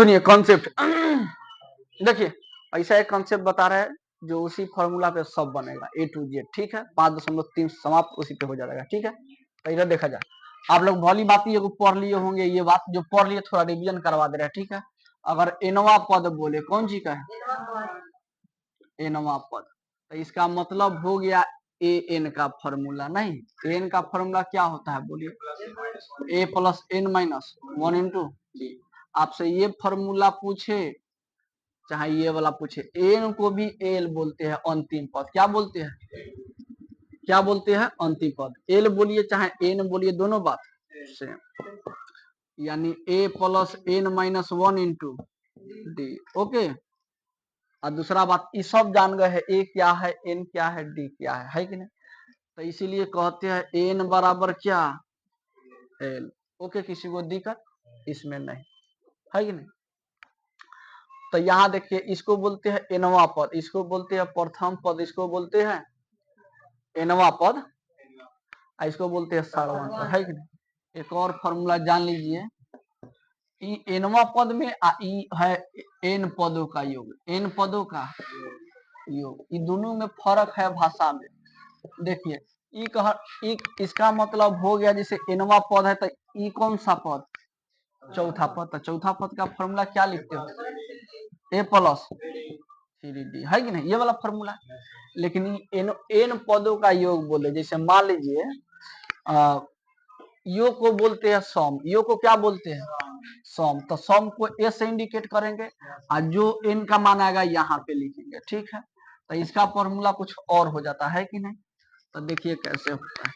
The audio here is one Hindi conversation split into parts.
सुनिए कॉन्सेप्ट। देखिए ऐसा एक कॉन्सेप्ट बता रहा है जो उसी फॉर्मूला पे सब बनेगा A to Z, ठीक है। 5.3 समाप्त उसी पे हो जाएगा, ठीक है। तो इधर देखा जाए, आप लोग भली बात ये पढ़ लिए होंगे, ये बात जो पढ़ लिए थोड़ा रिवीजन करवा दे रहे हैं, ठीक है। अगर एनवा पद बोले, कौन जी का है एनवा पद, तो इसका मतलब हो गया ए एन का फॉर्मूला। नहीं, एन का फॉर्मूला क्या होता है बोलिए, A plus N minus 1 into D. आपसे ये फॉर्मूला पूछे चाहे ये वाला पूछे, एन को भी एल बोलते हैं अंतिम पद। क्या बोलते हैं, क्या बोलते हैं अंतिम पद। एल बोलिए चाहे एन बोलिए, दोनों बात सेम, यानी A plus N minus 1 into D. Okay. और दूसरा बात, ये सब जान गए हैं, ए क्या है, एन क्या है, डी क्या है कि नहीं। तो इसीलिए कहते हैं एन बराबर क्या एल। ओके, किसी को दिक्कत इसमें नहीं है कि नहीं। तो यहाँ देखिए, इसको बोलते हैं एनवा पद, इसको बोलते हैं प्रथम पद, इसको बोलते हैं एनवा पद, इसको बोलते हैं सारवां पद, है कि नहीं। एक और फॉर्मूला जान लीजिए, एनवा पद में ई है एन पदों का योग, एन पदों का योग। ये दोनों में फर्क है भाषा में। देखिए इसका मतलब हो गया, जैसे एनवा पद है तो ई कौन सा पद, चौथा पद। तो चौथा पद का फॉर्मूला क्या लिखते हो, ए प्लस 3d, है कि नहीं, ये वाला फॉर्मूला। लेकिन एन पदों का योग बोले, जैसे मान लीजिए योग को बोलते हैं सम, योग को क्या बोलते हैं सम। तो सम को ए से इंडिकेट करेंगे और जो एन का मान आएगा यहाँ पे लिखेंगे, ठीक है। तो इसका फॉर्मूला कुछ और हो जाता है कि नहीं। तो देखिए कैसे होता है,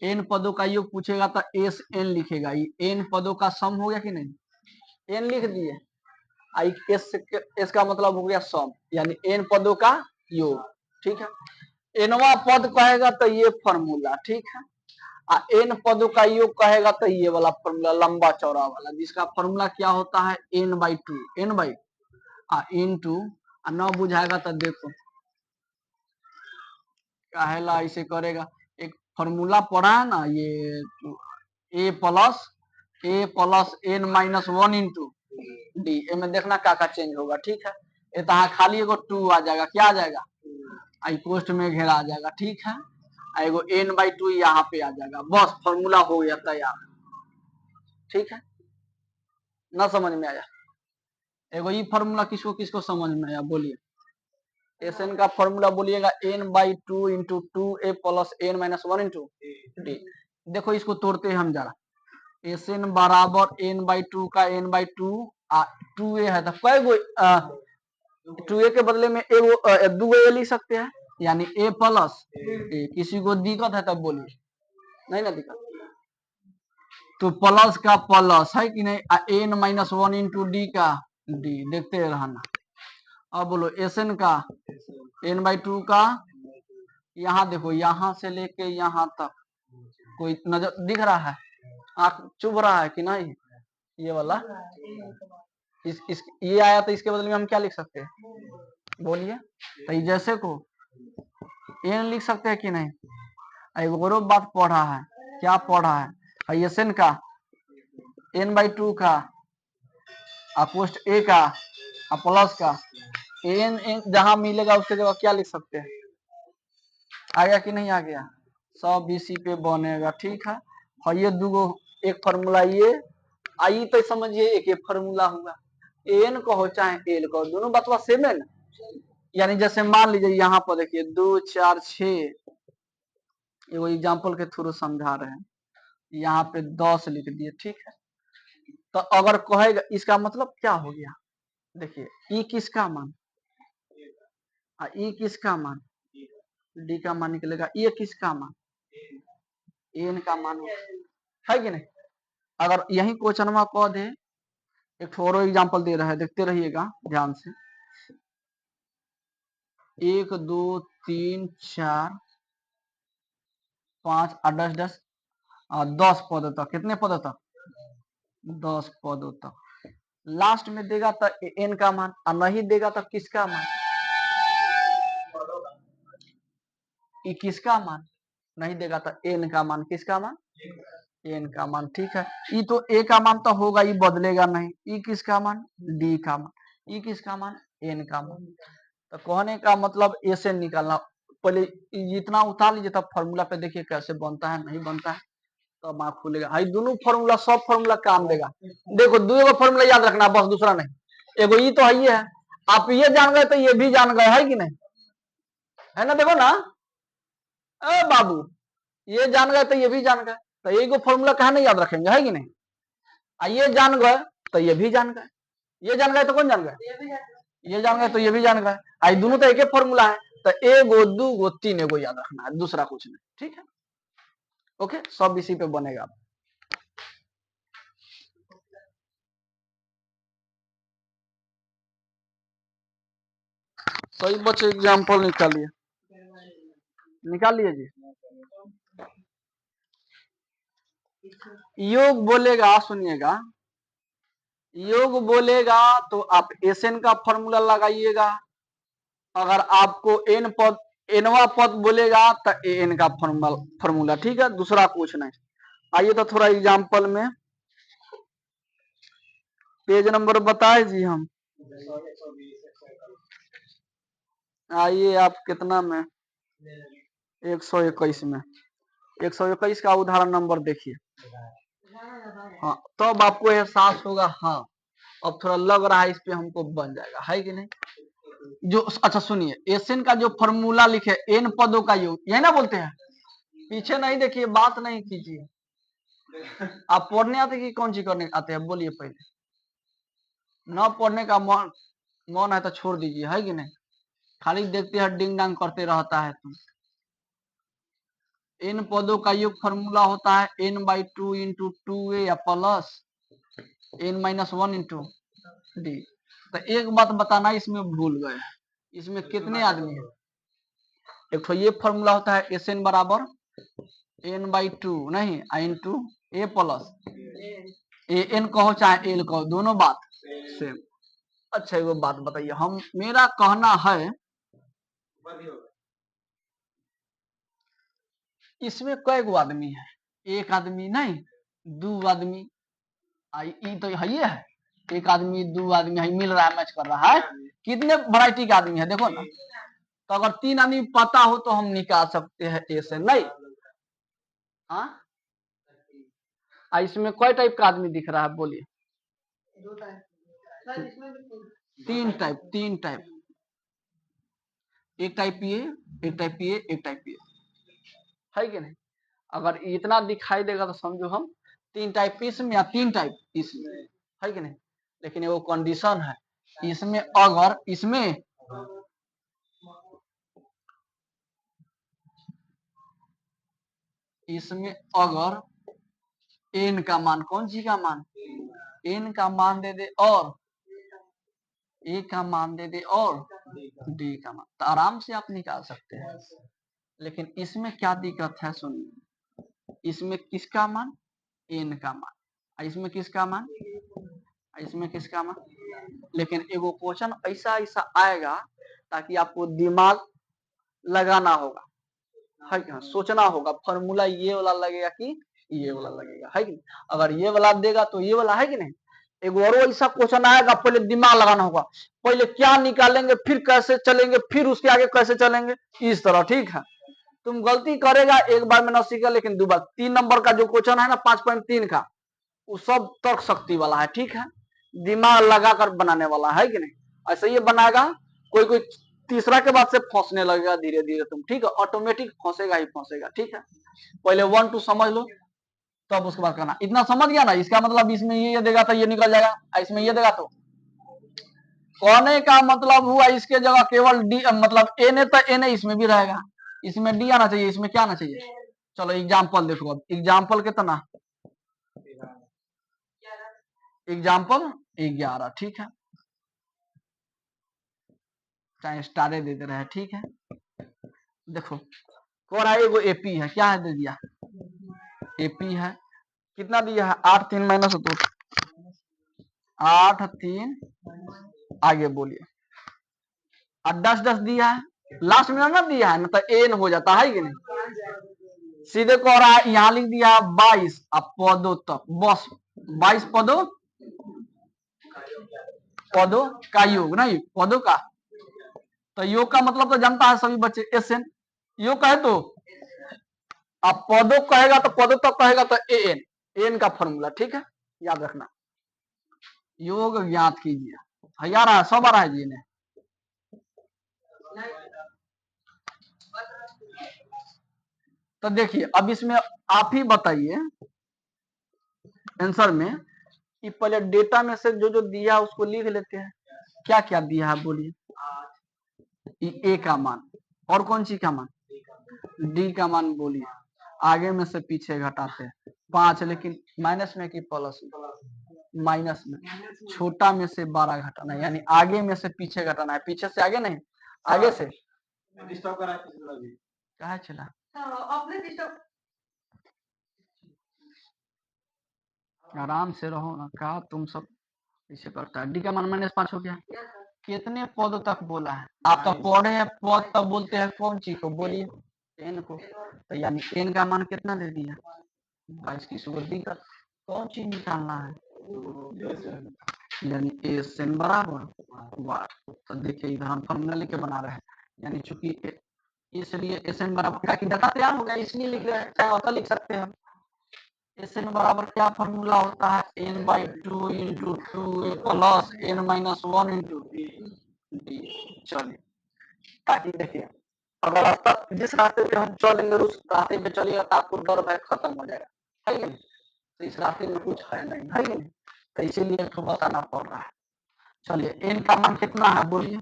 एन पदों का योग पूछेगा तो एस एन लिखेगा, एन पदों का सम हो गया कि नहीं, एन लिख दिए। एस का मतलब हो गया सम, यानी एन पदों का योग, ठीक है। एनवा पद कहेगा तो ये फॉर्मूला, ठीक है। एन पदों का योग कहेगा तो ये वाला फॉर्मूला लंबा चौड़ा वाला, जिसका फॉर्मूला क्या होता है n by two, n by in two. न बुझाएगा तो देखो काहेला ऐसे करेगा, एक फॉर्मूला पढ़ा है ना ये, A plus N minus 1 into D. में देखना का चेंज होगा, ठीक है। ये तो खाली एगो 2 आ जाएगा, क्या आ जाएगा आई पोस्ट में घेरा आ जाएगा, ठीक है। एगो एन बाई 2 यहाँ पे आ जाएगा, बस फॉर्मूला हो गया तैयार, ठीक है। ना समझ में आया, एगो ये फॉर्मूला किसको किसको समझ में आया बोलिए। एस एन का फॉर्मूला बोलिएगा n by 2 into 2 a plus N minus 1 into d. देखो इसको तोड़ते हैं हम जरा, एस एन बराबर एन बाई 2 का एन बाई 2 2 ए है तो कै गो 2 ए के बदले में ए दो ए लिख सकते हैं, यानी ए प्लस ए। किसी को दिक्कत है तब बोलिए, नहीं ना दिक्कत। तो प्लस का प्लस है कि नहीं, एन माइनस 1 इंटू डी का डी, देखते रहना। अब बोलो एस एन का एन बाई 2 का, यहाँ देखो यहाँ से लेके यहाँ तक कोई नजर दिख रहा है, आंख चुभ रहा है कि नहीं, ये वाला ये आया तो इसके बदले में हम क्या लिख सकते हैं बोलिए। तो जैसे को एन लिख सकते हैं कि नहीं। एक और बात पढ़ा है, क्या पढ़ा है, एस एन का एन बाई 2 का पोस्ट ए का प्लस का एन एन जहां मिलेगा उसके जगह क्या लिख सकते हैं, आ गया कि नहीं आ गया, सब इसी पे बनेगा, ठीक है। और ये दूगो एक फॉर्मूला, ये आई तो समझिए एक ये फॉर्मूला हुआ, एन कहो चाहे एल कहो, दोनों बात सेम है ना। यानी जैसे मान लीजिए यहाँ पर देखिए 2 4 6, एगो एग्जाम्पल के थ्रू समझा रहे हैं, यहाँ पे 10 लिख दिए, ठीक है। तो अगर कहेगा इसका मतलब क्या हो गया, देखिए ई किसका मान, ई किसका मान, डी का मान निकलेगा, ये किसका मान एन का मान है कि नहीं। अगर यही क्वेश्चन में कह दे, एक और एग्जांपल दे रहा है, देखते रहिएगा ध्यान से, 1 2 3 4 5 8 10 10 10 पदों तक, कितने पदों तक 10 पदों तक। लास्ट में देगा तो एन का मान, और नहीं देगा तो किसका मान, किसका मान नहीं देगा तो एन का मान, किसका मान एन का मान, ठीक है। ई तो ए का मान तो होगा, ई बदलेगा नहीं। ई किसका मान, डी का मान। ई किसका मान, एन का मान। तो कहने का मतलब ए से निकालना, पहले इतना उतार लीजिए तब फॉर्मूला पे देखिए कैसे बनता है, नहीं बनता है तब आँख खुलेगा। हाई दोनों फॉर्मूला, सब फॉर्मूला काम देगा। देखो दो फॉर्मूला याद रखना बस, दूसरा नहीं। एगो ई तो है ही है, आप ये जान गए तो ये भी जान गए, है कि नहीं, है ना। देखो ना बाबू, ये जान गए तो ये भी जान गए, तो एक फॉर्मूला कहा नहीं याद रखेंगे, है कि नहीं। ये जान गए तो ये भी जान गए, ये जान गए तो कौन जान गए, ये जान गए तो ये भी जान गए। आई दोनों तो एक ही फॉर्मूला है, तो एगो दूगो तीन एगो याद रखना है, दूसरा कुछ नहीं, ठीक है। ओके, सब इसी पे बनेगा। सही बच्चे एग्जाम्पल निकालिए, निकालिए जी। योग बोलेगा, सुनिएगा, योग बोलेगा तो आप एसएन का फॉर्मूला लगाइएगा। अगर आपको एन पद, एनवा पद बोलेगा तो एन का फॉर्मूला, ठीक है, दूसरा कुछ नहीं। आइए तो थोड़ा एग्जाम्पल में पेज नंबर बताए जी हम। आइए आप कितना में, 121 में, 121 का उदाहरण नंबर देखिए। हाँ, तब तो आपको एहसास होगा, हाँ अब थोड़ा लग रहा है इस पे हमको बन जाएगा, है कि नहीं। जो अच्छा सुनिए, एसएन का जो फॉर्मूला लिखे, एन पदों का योग, यही ना बोलते हैं। पीछे नहीं देखिए, बात नहीं कीजिए। आप पढ़ने आते कि कौन सी करने आते हैं, बोलिए पहले। न पढ़ने का मन है तो छोड़ दीजिए, है कि नहीं। खाली देखते हैं डिंग डांग करते रहता है तुम। इन पदों का योग फॉर्मूला होता है n/2 इंटू 2a या प्लस n-1 इंटू डी। तो एक बात बताना, इसमें भूल गए, इसमें कितने आदमी हैं। एक तो ये फॉर्मूला होता है एन बराबर n/2 नहीं इंटू ए प्लस एन कहो चाहे एल कहो, दोनों बात सेम। अच्छा वो बात बताइए, हम, मेरा कहना है इसमें कई गो आदमी है, एक आदमी नहीं, दो आदमी, आई तो है, ये है एक आदमी, दो आदमी है, मिल रहा है, मैच कर रहा है। कितने वैरायटी के आदमी है देखो ना। तो अगर तीन आदमी पता हो तो हम निकाल सकते हैं ए से, नहीं। हाँ, इसमें कई टाइप का आदमी दिख रहा है, बोलिए। तीन टाइप, तीन टाइप, एक टाइप ये, एक टाइप ये, एक टाइप ये, है कि नहीं। अगर इतना दिखाई देगा तो समझो हम तीन टाइप इसमें या तीन टाइप इसमें, है कि नहीं। लेकिन वो कंडीशन है, इसमें अगर इसमें अगर एन का मान, कौन सी का मान, एन का मान दे दे और ए का मान दे दे और डी का मान, तो आराम से आप निकाल सकते हैं। लेकिन इसमें क्या दिक्कत है, सुनिए, इसमें किसका मान, एन का मान, इसमें किसका मान, इसमें किसका मान। लेकिन एगो क्वेश्चन ऐसा ऐसा आएगा ताकि आपको दिमाग लगाना होगा, है क्या, सोचना होगा, फॉर्मूला ये वाला लगेगा कि ये वाला लगेगा, है कि नहीं। अगर ये वाला देगा तो ये वाला, है कि नहीं। एक और ऐसा क्वेश्चन आएगा, पहले दिमाग लगाना होगा, पहले क्या निकालेंगे, फिर कैसे चलेंगे, फिर उसके आगे कैसे चलेंगे, इस तरह, ठीक है। तुम गलती करेगा एक बार में न सीखा, लेकिन दो बार। 3 नंबर का जो क्वेश्चन है ना 5.3 का, वो सब तर्क शक्ति वाला है, ठीक है, दिमाग लगाकर बनाने वाला है कि नहीं। ऐसे ये बनाएगा, कोई कोई तीसरा के बाद से फंसने लगेगा धीरे धीरे तुम, ठीक है, ऑटोमेटिक फंसेगा ही फंसेगा, ठीक है। पहले 1 2 समझ लो, तब उसके बाद करना। इतना समझ गया ना, इसका मतलब इसमें ये देगा तो ये निकल जाएगा, इसमें ये देगा तो। कहने का मतलब हुआ इसके जगह केवल डी, मतलब एन है तो एन है, इसमें भी रहेगा, इसमें डी आना चाहिए, इसमें क्या आना चाहिए। चलो एग्जाम्पल देखो, अब एग्जाम्पल कितना, एग्जाम्पल 11, ठीक है, चाहे स्टारे दे दे रहे हैं, ठीक है। देखो कह रहा है एगो एपी है, क्या है दे दिया, एपी है, कितना दिया है 8 3 -2, 8 3, आगे बोलिए, और 10 10 दिया है, लास्ट में ना दिया है ना, तो एन हो जाता है कि नहीं। सीधे कह रहा है यहाँ लिख दिया 22 अब पदों तक बस 22 पदों का योग नहीं पदों का। तो योग का मतलब तो जानता है सभी बच्चे एस एन योग कहे तो अब पदों कहेगा तो पदों तक कहेगा तो ए एन एन का फॉर्मूला ठीक है याद रखना। योग ज्ञात कीजिए यार है 100 बार है जी ने। तो देखिए अब इसमें आप ही बताइए आंसर में कि पहले डेटा में से जो जो दिया उसको लिख लेते हैं क्या क्या दिया है बोलिए। ए का मान और कौन सी का मान डी का मान बोलिए आगे में से पीछे घटाते हैं 5 लेकिन माइनस में कि प्लस में माइनस में छोटा में से 12 घटाना यानी आगे में से पीछे घटाना है पीछे से आगे नहीं आगे से कहा चला आराम से रहो ना कहा तुम सब इसे करता है डी का मान -5 हो गया। कितने पद तक बोला है आप तो पढ़े हैं पद तब बोलते हैं कौन चीज को बोलिए एन को तो यानी एन का मान कितना दे दिया 22 की सुगंधी का कौन चीज निकालना है यानी एस एन बराबर वाट। तो देखिए इधर हम फॉर्मूला लेके बना रहे हैं यानी चूंकि इसलिए एस एन बराबर का डाटा तैयार हो गया इसलिए लिख रहे हैं चाहे होता लिख सकते हैं हम एस एन बराबर क्या फॉर्मूला होता है n by 2 into 2 plus N minus 1 into d. चलिए ताकि देखिए अगर रास्ता जिस रास्ते पे हम चलेंगे उस रास्ते पे चलिएगा तो आपको डर भय खत्म हो जाएगा है कि नहीं तो इस रास्ते में कुछ है नहीं है कि नहीं तो इसीलिए तो बताना पड़ रहा है। चलिए एन का मान कितना है बोलिए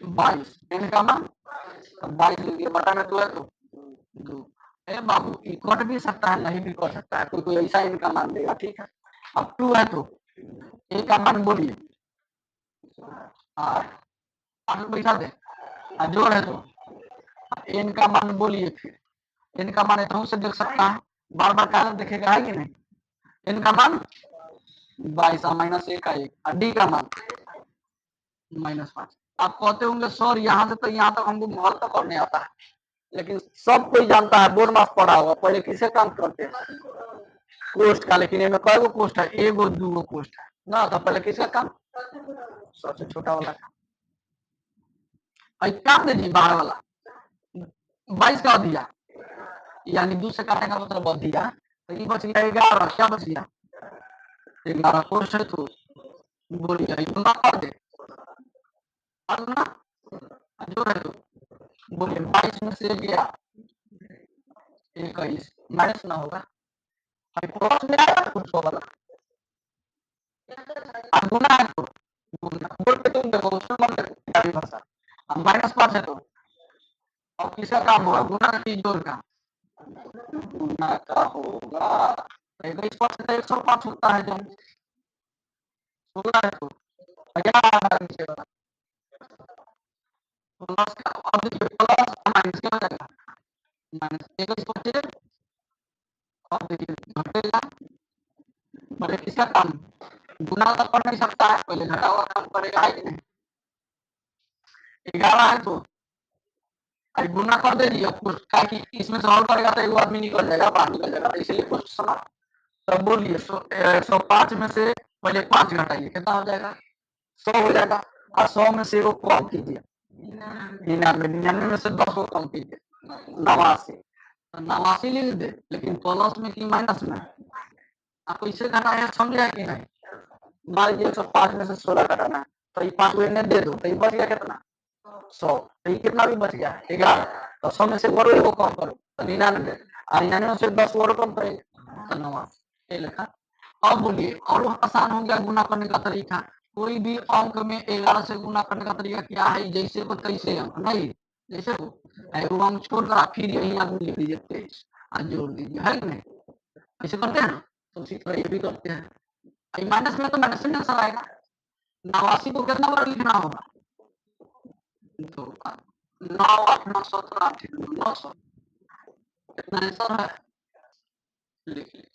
22 एन का मान 22 लीजिए बटा में 2 है तो 2 ए बाबू कट भी सकता है नहीं भी कट सकता है कोई कोई ऐसा इनका मान देगा ठीक है। अब 2 है तो ए का मान बोलिए 8 8 बैठा दे जोड़ है तो एन का मान बोलिए फिर एन का मान इतना से देख सकता है बार बार कागज देखेगा है कि नहीं एन का मान 22 माइनस 1 का 1 डी का मान -5। आप कहते होंगे सर यहाँ से तो यहाँ तक हमको हल तो करने आता है लेकिन सब कोई जानता है बोर्ड मास पढ़ा होगा पहले किसे काम करते हैं कोष्ट का लेकिन इनमें कई गो कोष्ट है एगो दूगो कोष्ट है ना तो पहले किसका काम सबसे छोटा वाला काम दीजिए बाहर वाला 22 का दिया यानी 2 से काटने का मतलब बहुत दिया तो ये बच गया 11 क्या बच गया 11 कोष्ट है तो बोलिए गुना कर दे ना जो है तो बोलिए 22 में से गया 21 माइनस ना होगा प्लस में आएगा कुछ वाला अब गुना है तो गुना बोल के तुम देखो उसमें मत देखो भाषा अब -5 है तो अब किसका काम होगा गुना की जोड़ का गुना का होगा 21 से 105 होता है जब 16 है तो प्लस का अब देखिए प्लस माइनस क्या हो जाएगा माइनस 21 बचे अब देखिए घटेगा पहले किसका काम गुना तो कर नहीं सकता है पहले घटा हुआ काम करेगा है कि नहीं 11 है तो गुना कर दे दिया ताकि इसमें सॉल्व करेगा तो एक आदमी निकल जाएगा बाहर निकल जाएगा तो इसलिए कुछ समय तब बोलिए 105 में से पहले 5 घटाइए कितना हो जाएगा 100 हो जाएगा और 100 में से वो कम कीजिए 99 में से 10 को कम कीजिए 89 तो 89 लिख दे लेकिन प्लस में कि माइनस में आपको इसे घटाया समझा कि नहीं मान लीजिए 105 में से 16 घटाना है तो ये 5 को दे दो तो ये बच गया कितना 100 तो ये कितना भी बच गया 11 तो 100 में से वर्ग को कम करो तो 99 और 99 में से 10 वर्ग कम करेगा तो 89 ये लिखा। अब बोलिए और आसान हो गया गुना करने का तरीका कोई भी अंक में 11 से गुना करने का तरीका क्या है जैसे को तैसे अंक नहीं जैसे को एगो अंक छोड़कर फिर यही अंक लिख लीजिए 23 और जोड़ दीजिए है कि नहीं ऐसे करते हैं ना तो उसी तरह ये भी करते हैं माइनस में तो माइनस में आंसर आएगा 89 को कितना बार लिखना होगा तो 9 8 9 17 900 कितना आंसर है लिख लीजिए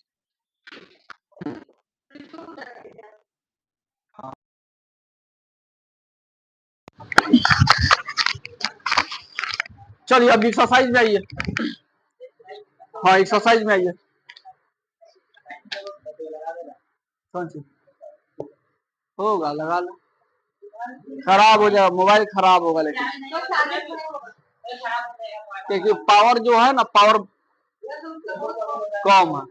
चलिए अब एक्सरसाइज जाइए हाँ एक्सरसाइज में आइए। कौन सी होगा, लगा लो। खराब हो जाएगा मोबाइल, खराब होगा लेकिन, क्योंकि पावर जो है ना, पावर कम है।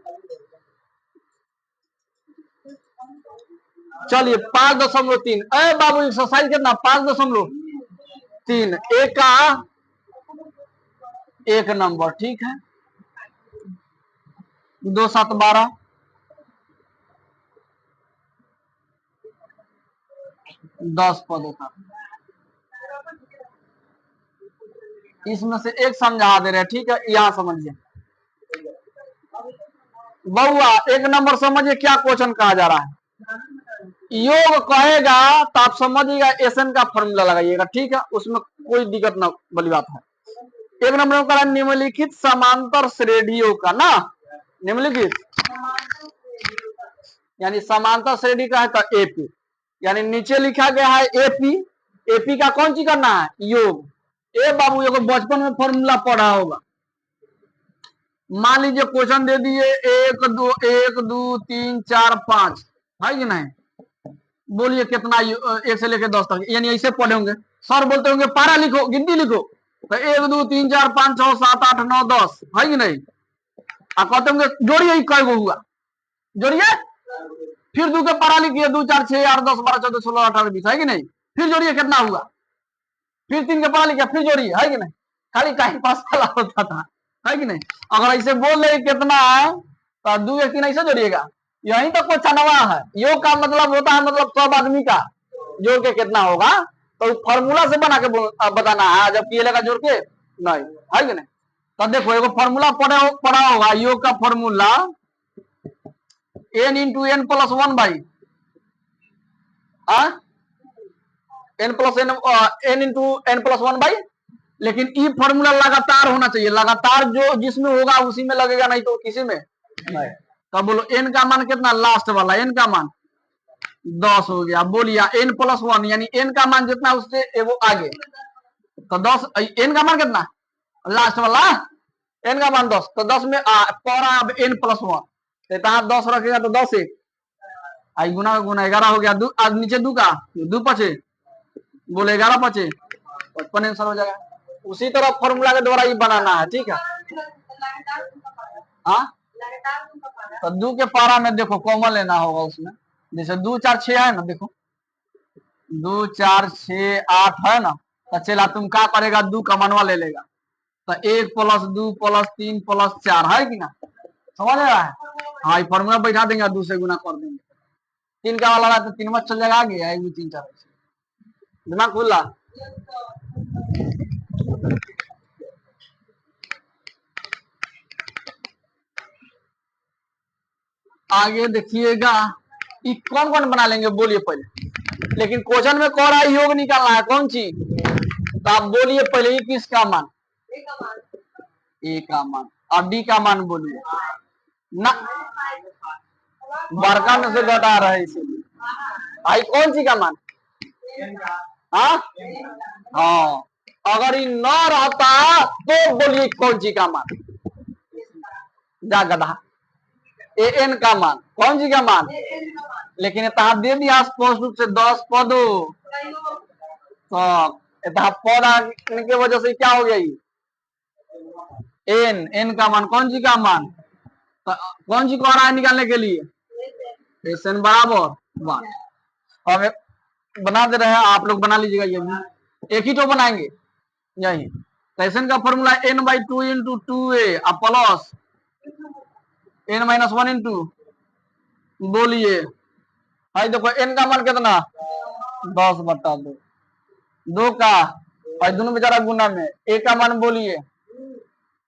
चलिए 5.3। अरे बाबू एक्सरसाइज कितना, 5.3 एक का 1 नंबर, ठीक है। 2 7 12, 10 पद होता। इसमें से एक समझा दे रहे, ठीक है, यहाँ समझिए बउआ। 1 नंबर समझिए क्या क्वेश्चन कहा जा रहा है। योग कहेगा तो आप समझिएगा एसएन का फॉर्मूला लगाइएगा, ठीक है, उसमें कोई दिक्कत ना वाली बात है। 1 नंबर का निम्नलिखित समांतर श्रेणियों का ना, निम्नलिखित यानी समांतर श्रेणी का है तो एपी, यानी नीचे लिखा गया है एपी। एपी का कौन सी करना है, योग। ए बाबू ये बचपन में फॉर्मूला पढ़ा होगा। मान लीजिए क्वेश्चन दे दिए 1 2 1 2 3 4 5, है कि नहीं। बोलिए कितना, 1 से लेकर 10 तक, यानी ऐसे पढ़े होंगे। सर बोलते होंगे पारा लिखो, गिनती लिखो, तो 1 2 3 4 5 6 7 8 9 10, है कि नहीं। आप कहते होंगे जोड़िए कई गो हुआ, जोड़िए, फिर 2 के पारा लिखिए, 2 4 6 8 10 12 14 16 18 20, है कि नहीं। फिर जोड़िए कितना हुआ, फिर 3 के पारा लिखिए, फिर जोड़िए, है कि नहीं। खाली टाइम पास वाला होता था, है कि नहीं। अगर ऐसे बोल रहे कितना है तो 2 1 3 ऐसे जोड़िएगा। यही तो कुछ नवा है। योग का मतलब होता है, मतलब सब आदमी का जोड़ के कितना होगा, तो फॉर्मूला से बना के बताना है, जबकि ये लगा जोड़ के नहीं, है कि नहीं। तो देखो एगो फॉर्मूला पढ़ा होगा, योग का formula n into n plus 1 by n plus n into n plus 1 by. लेकिन ये फॉर्मूला लगातार होना चाहिए, लगातार जो जिसमें होगा उसी में लगेगा, नहीं तो किसी में नहीं। तो बोलो एन का मान कितना, लास्ट वाला एन का मान 10 हो गया। बोलिए एन प्लस 1 यानी एन का मान जितना उससे एगो आगे, तो 10। एन का मान कितना, लास्ट वाला एन का मान 10, तो 10 में पौरा अब एन प्लस 1, तो 10 रखेगा तो 10 1 आई गुना का गुना 11 हो गया। आज नीचे 2 का 2 पचे, बोले 11 पचे 55 आंसर हो जाएगा। उसी तरह फॉर्मूला के द्वारा ये बनाना है, ठीक है। हाँ तो 2 के पारा में देखो कॉमन लेना होगा उसमें, जैसे 2 4 6 है ना, देखो 2 4 6 8 है ना, तो चला तुम क्या करेगा, 2 का मनवा ले लेगा, तो 1 प्लस 2 प्लस 3 प्लस 4, है कि ना, समझ रहा है। हाँ फॉर्मूला बैठा देंगे, 2 से गुना कर देंगे। 3 का वाला तो 3 में चल जाएगा आगे, 1 2 3 4 दिमाग खुला। आगे देखिएगा ये कौन कौन बना लेंगे, बोलिए पहले। लेकिन क्वेश्चन में कह रहा है योग निकालना है, कौन सी, तो आप बोलिए पहले ये किसका मान, ए का मान, और डी का मान बोलिए ना, बड़का में से घटा रहा है इसीलिए। आई कौन सी का मान, हाँ अगर ये न रहता तो बोलिए कौन सी का मान, जा गधा, ए एन का मान, कौन सी का मान। लेकिन इतना दे दिया स्पष्ट रूप से 10 पद, तो इतना पद आने की वजह से क्या हो गया, एन, एन का मान, कौन सी का मान, तो कौन सी कह रहा है निकालने के लिए, एस एन बराबर 1। अब बना दे रहे हैं, आप लोग बना लीजिएगा, ये भी एक ही तो बनाएंगे यही। तो एस एन का formula n by 2 into 2a plus N minus 1 into, बोलिए भाई देखो एन का मान कितना 10 बटा 2, 2 का और दोनों बेचारा गुना में, ए का मान बोलिए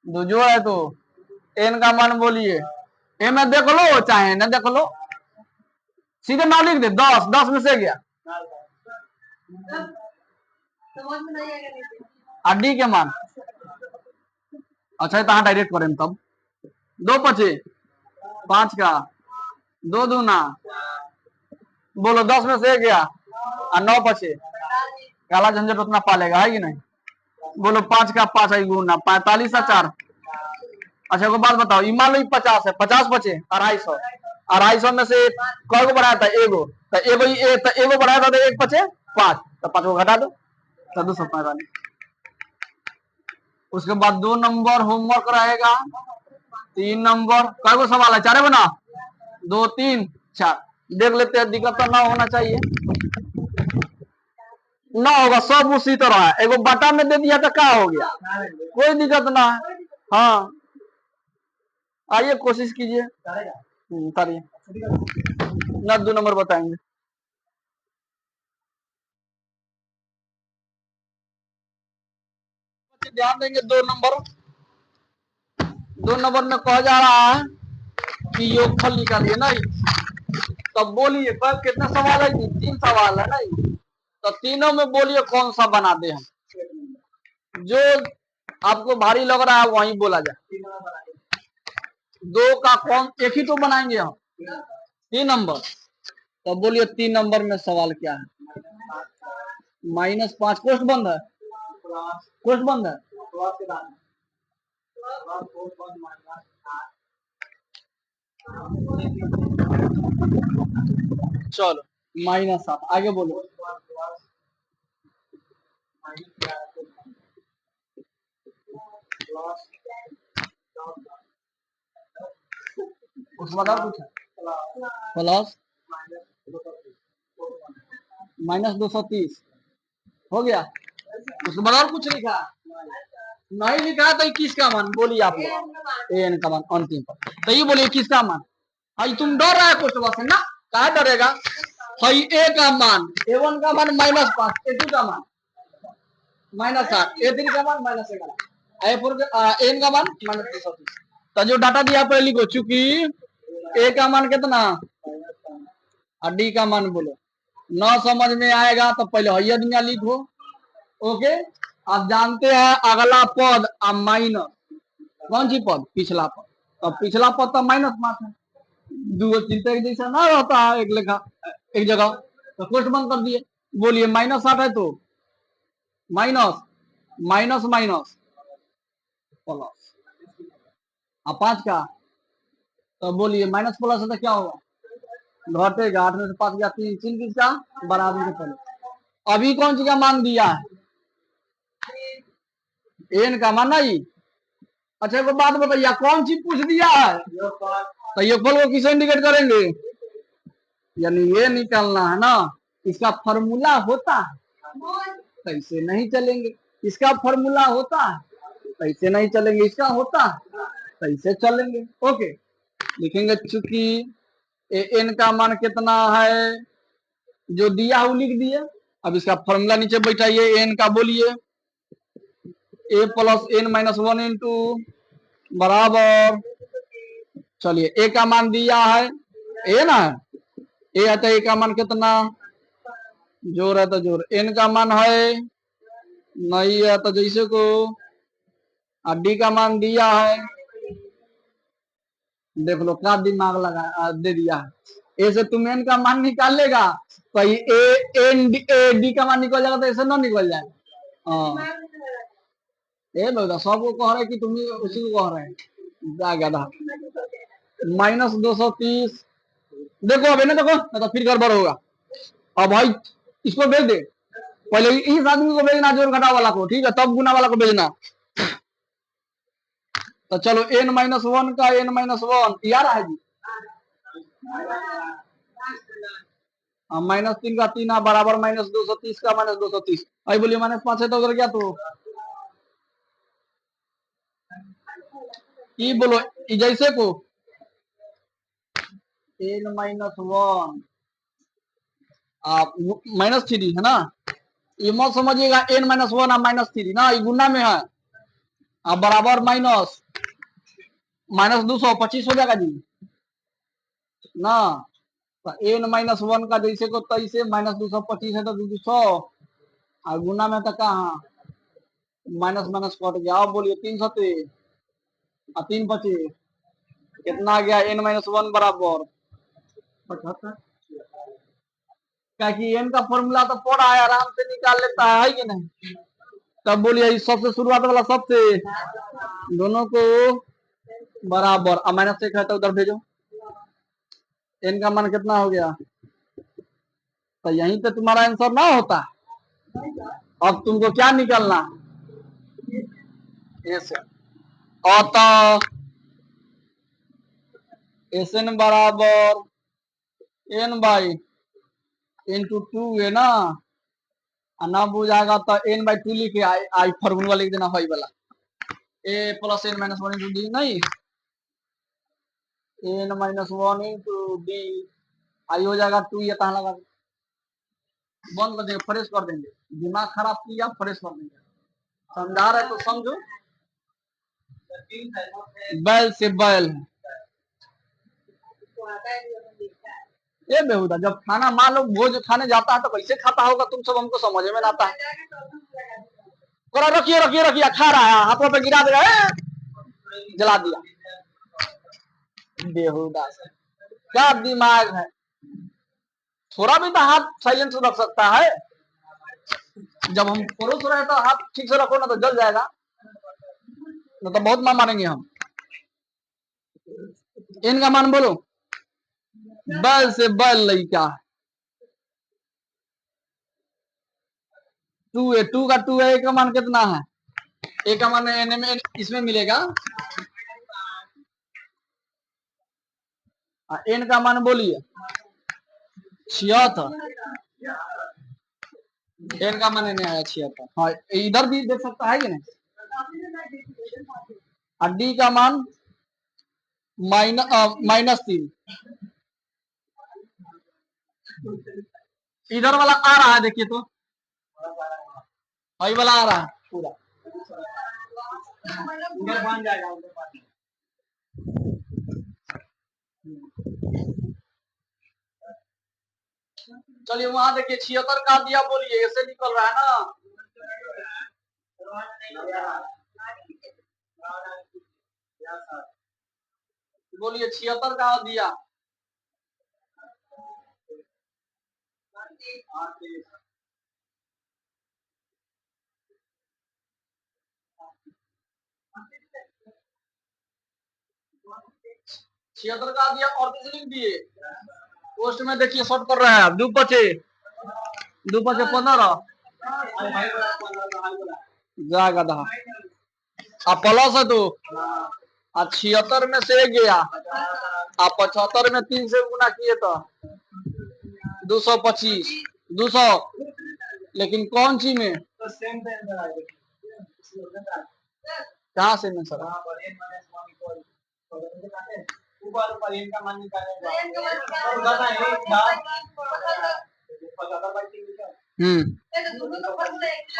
2 जो है, तो एन का मान बोलिए, ए में देख लो चाहे न देख लो, सीधे नाम लिख दे 10, 10 में से गया और डी के मान, अच्छा तो डायरेक्ट करें तब 2 पचे 5 का 2 दूना, बोलो 10 में से गया और 9 पचे, काला झंझट उतना पालेगा, है कि नहीं। बोलो 5 का 5 आई गुना 45 4 अच्छा को बात बताओ, मान लो 50 है, 50 बचे 250, 250 में से कौ को बढ़ाया था? एगो, तो एगो बढ़ाया था तो एक बचे 5, तो 5 को घटा दो तो 245। उसके बाद 2 नंबर होमवर्क रहेगा, 3 नंबर, कई को सवाल है? 4 बना, 2 3 4, देख लेते हैं, दिक्कत तो ना होना चाहिए, ना होगा, सब उसी तरह है। एगो बटा में दे दिया तो क्या हो गया, कोई दिक्कत ना है। हाँ आइए कोशिश कीजिए, करिए ना, 2 नंबर बताएंगे। ध्यान देंगे, 2 नंबर में कहा जा रहा है कि योगफल निकालिए ना। तब बोलिए पर कितना सवाल है जी? 3 सवाल है ना, तो तीनों में बोलिए कौन सा बना दे हम, जो आपको भारी लग रहा है वही बोला जाए। 2 का कौन, एक ही तो बनाएंगे हम, 3 नंबर। तो बोलिए 3 नंबर में सवाल क्या है? -5, कोष्ट बंद है, कोष्ट बंद है, चलो -7, आगे बोलो। उसके बाद और कुछ है? प्लस -230 हो गया। उसके बाद और कुछ लिखा नहीं? लिखा तो 21 का मान बोलिए आप लोग, एन का मान अंतिम पर, तो ये बोलिए 21 का मान। हाँ तुम डर रहा है क्वेश्चन से ना, क्या डरेगा? भाई ए का मान, A1 का मान -5, A2 का मान -8, A3 का मान -11, A4 एन का मान -230। तो जो डाटा दिया पहले लिखो, चूंकि ए का मान कितना और डी का मान बोलो। न समझ में आएगा तो पहले हैया दुनिया लिखो, ओके। आप जानते हैं अगला पद अब माइनस, कौन सी पद? पिछला पद। तो पिछला पद तो -5 है, दो चिंता एक जैसा ना होता है, एक लेखा एक जगह, तो कोष्ट बंद कर दिए। बोलिए -8 है तो माइनस माइनस माइनस प्लस, अब 5 का, तो बोलिए माइनस प्लस है तो क्या होगा? घटेगा, 8 में से 5 गया 3, 3 किसका बराबर के पहले। अभी कौन सी का मान दिया है? एन का मान नहीं। अच्छा एक बात बताइए, कौन सी पूछ दिया है? तो योगफल को किसे इंडिकेट करेंगे? यानी ये निकालना है ना, इसका फॉर्मूला होता है, कैसे नहीं चलेंगे। इसका फॉर्मूला होता है, कैसे नहीं चलेंगे। इसका होता है, कैसे चलेंगे। ओके लिखेंगे, चूंकि एन का मान कितना है जो दिया है वो लिख दिए। अब इसका फॉर्मूला नीचे बैठाइए, एन का बोलिए, A plus N minus 1 into बराबर, चलिए ए का मान दिया है, ए ना ए है तो ए का मान कितना, जोर है तो जोर, एन का मान है नहीं है तो जैसे को, और डी का मान दिया है, देख लो क्या दिमाग लगा दे दिया है। ए से तुम एन का मान निकाल लेगा तो ए डी का मान निकल जाएगा, तो ऐसे ना निकल जाएगा। हाँ ये बेटा सबको कह रहे कि तुम उसी को कह रहे हैं, जा गया -230। देखो अभी ना, देखो तो फिर गड़बड़ होगा। अब भाई इसको भेज दे, पहले इस आदमी को भेजना जोड़ घटा वाला को, ठीक है, तब गुना वाला को भेजना। तो चलो n-1 का n-1 यार है जी, -3 का 3 बराबर -230 का -230। आई बोलिए -5 है तो उधर क्या तो ई बोलो, जैसे को n-1 आप -3 है ना, ये मत समझिएगा n-1 और -3 ना, ये गुना में है, आप बराबर -225 हो जाएगा जी ना। तो n-1 का जैसे को तैसे -225 है तो 200, और गुना में तो कहा माइनस माइनस कट गया। अब बोलिए 300 और 3 25 कितना आ गया? n-1 बराबर 75। क्या कि एन का फॉर्मूला तो पढ़ा है, आराम से निकाल लेता है कि नहीं। तब बोलिए सबसे शुरुआत वाला सबसे, दोनों को बराबर अब माइनस 1 है तो उधर भेजो। n का मान कितना हो गया? तो यहीं पे तुम्हारा आंसर ना होता। अब तुमको क्या निकलना? ऐसे अतः Sn बराबर n बाई इंटू 2 है ना, ना बुझाएगा तो n बाई 2 लिखे आई फॉर्मूला लिख देना हाई वाला a plus n minus 1 into D, नहीं n minus 1 into D I हो जाएगा 2, ये कहाँ लगा बंद कर देंगे, फ्रेश कर देंगे। दिमाग खराब किया, फ्रेश कर देंगे। समझा रहे तो समझो। बैल से बैल ये बेहुदा, जब खाना मान लो भोज खाने जाता है तो कैसे खाता होगा तुम सब, हमको समझ में ना आता है। रखिए रखिए रखिए, खा रहा है, हाथों पे गिरा देगा, जला दिया। बेहुदा क्या दिमाग है, थोड़ा भी तो हाथ साइलेंस रख सकता है। जब हम परोस रहे तो हाथ ठीक से रखो ना, तो जल जाएगा, न तो बहुत मार मारेंगे हम। इनका मान बोलो, बैल से बैल लड़का 2 है, 2 का 2 है, एक का मान कितना है? एक का मान एन में इसमें मिलेगा, एन का मान बोलिए 76, एन का मान नहीं आया 76। हाँ इधर भी देख सकता है कि नहीं। और डी का मान -3, इधर वाला आ रहा है, देखिए तो वही वाला आ रहा है पूरा, उधर बन जाएगा उधर। चलिए वहां देखिए 76 का दिया, बोलिए ऐसे निकल रहा है ना। बोलिए 76 का दिया, छिहत्तर का दिया और 30 लिख दिए। पोस्ट में देखिए शॉर्ट कर रहा है, 2 बचे 15 जाएगा दहा, अब प्लस है तो 76 में से गया, आप 75 में 3 से गुना किए तो 225, 200, लेकिन कौन सी में? कहाँ से में सर?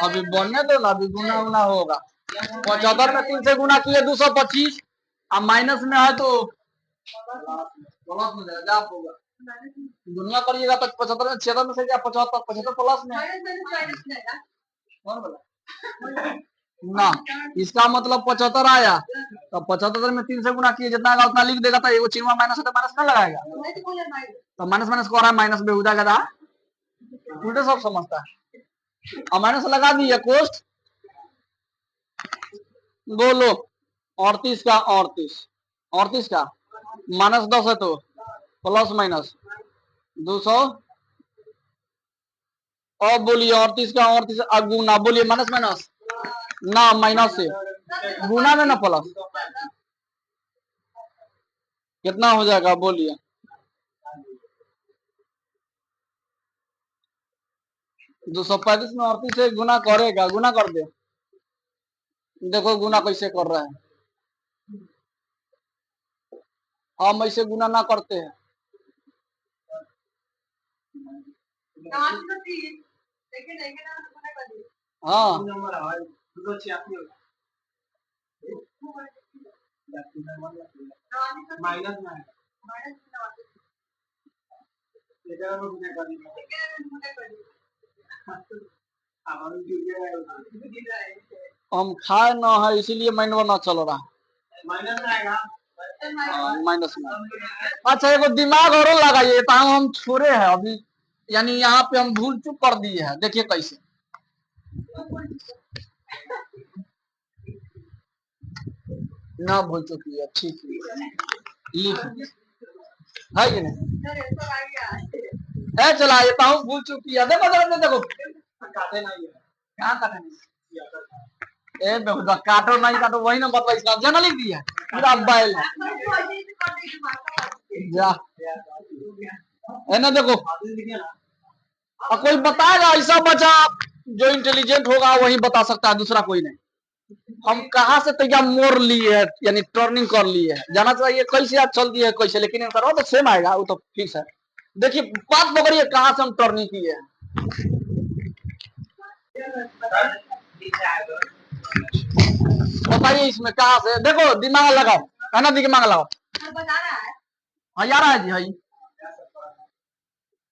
अभी बनने दो ना, अभी गुना उना होगा। 75 में 3 से गुना किए 225, अब माइनस में है तो प्लस में जाएगा, होगा दुनिया करिएगा तो 75 में 76 में से क्या 75 प्लस में कौन बोला ना, इसका मतलब 75 आया तो 75 में 3 से गुना किए, जितना आएगा उतना लिख देगा, तो एगो चिन्ह माइनस है तो माइनस ना लगाएगा, तो माइनस माइनस को रहा है माइनस में उदा गधा उल्टे सब समझता है। अब माइनस लगा दिए, कोस्ट बोलो 38 का 38 का -10 है तो प्लस माइनस 200, और बोलिए 38 का 38 गुना, बोलिए माइनस माइनस ना, माइनस से गुना में ना प्लस, कितना हो जाएगा बोलिए? 235 में 38 से गुना करेगा, गुना कर दे, देखो गुना कैसे कर रहा है। हम ऐसे गुना ना करते हैं। हाँ हम खाए ना है, इसीलिए माइनस ना चल रहा है, माइनस में। अच्छा एगो दिमाग और लगाइए, तो हम छोड़े हैं अभी, यानी यहाँ पे हम भूल चूक कर दिए हैं, देखिए कैसे। ना भूल चुकी है, ठीक है लिख है कि नहीं चला देता हूँ, भूल चुकी है, देखो देखो देखो कहाँ काटे नहीं, देखो काटो नहीं काटो वही ना बतला, इसका जना लिख दिया पूरा बैल जा है ना। देखो कोई बताएगा ऐसा बचा जो इंटेलिजेंट होगा वही बता सकता है, दूसरा कोई नहीं। हम कहाँ से तैयार मोड़ लिए है, यानी टर्निंग कर लिए है, जाना चाहिए कैसे आज चल दिए कैसे, लेकिन आंसर तो सेम आएगा, वो तो फिक्स है। देखिए बात पकड़िए कहाँ से हम टर्निंग किए हैं, बताइए इसमें कहाँ से, देखो दिमाग लगाओ, है ना, दिमाग लगाओ। हाँ यार है जी, है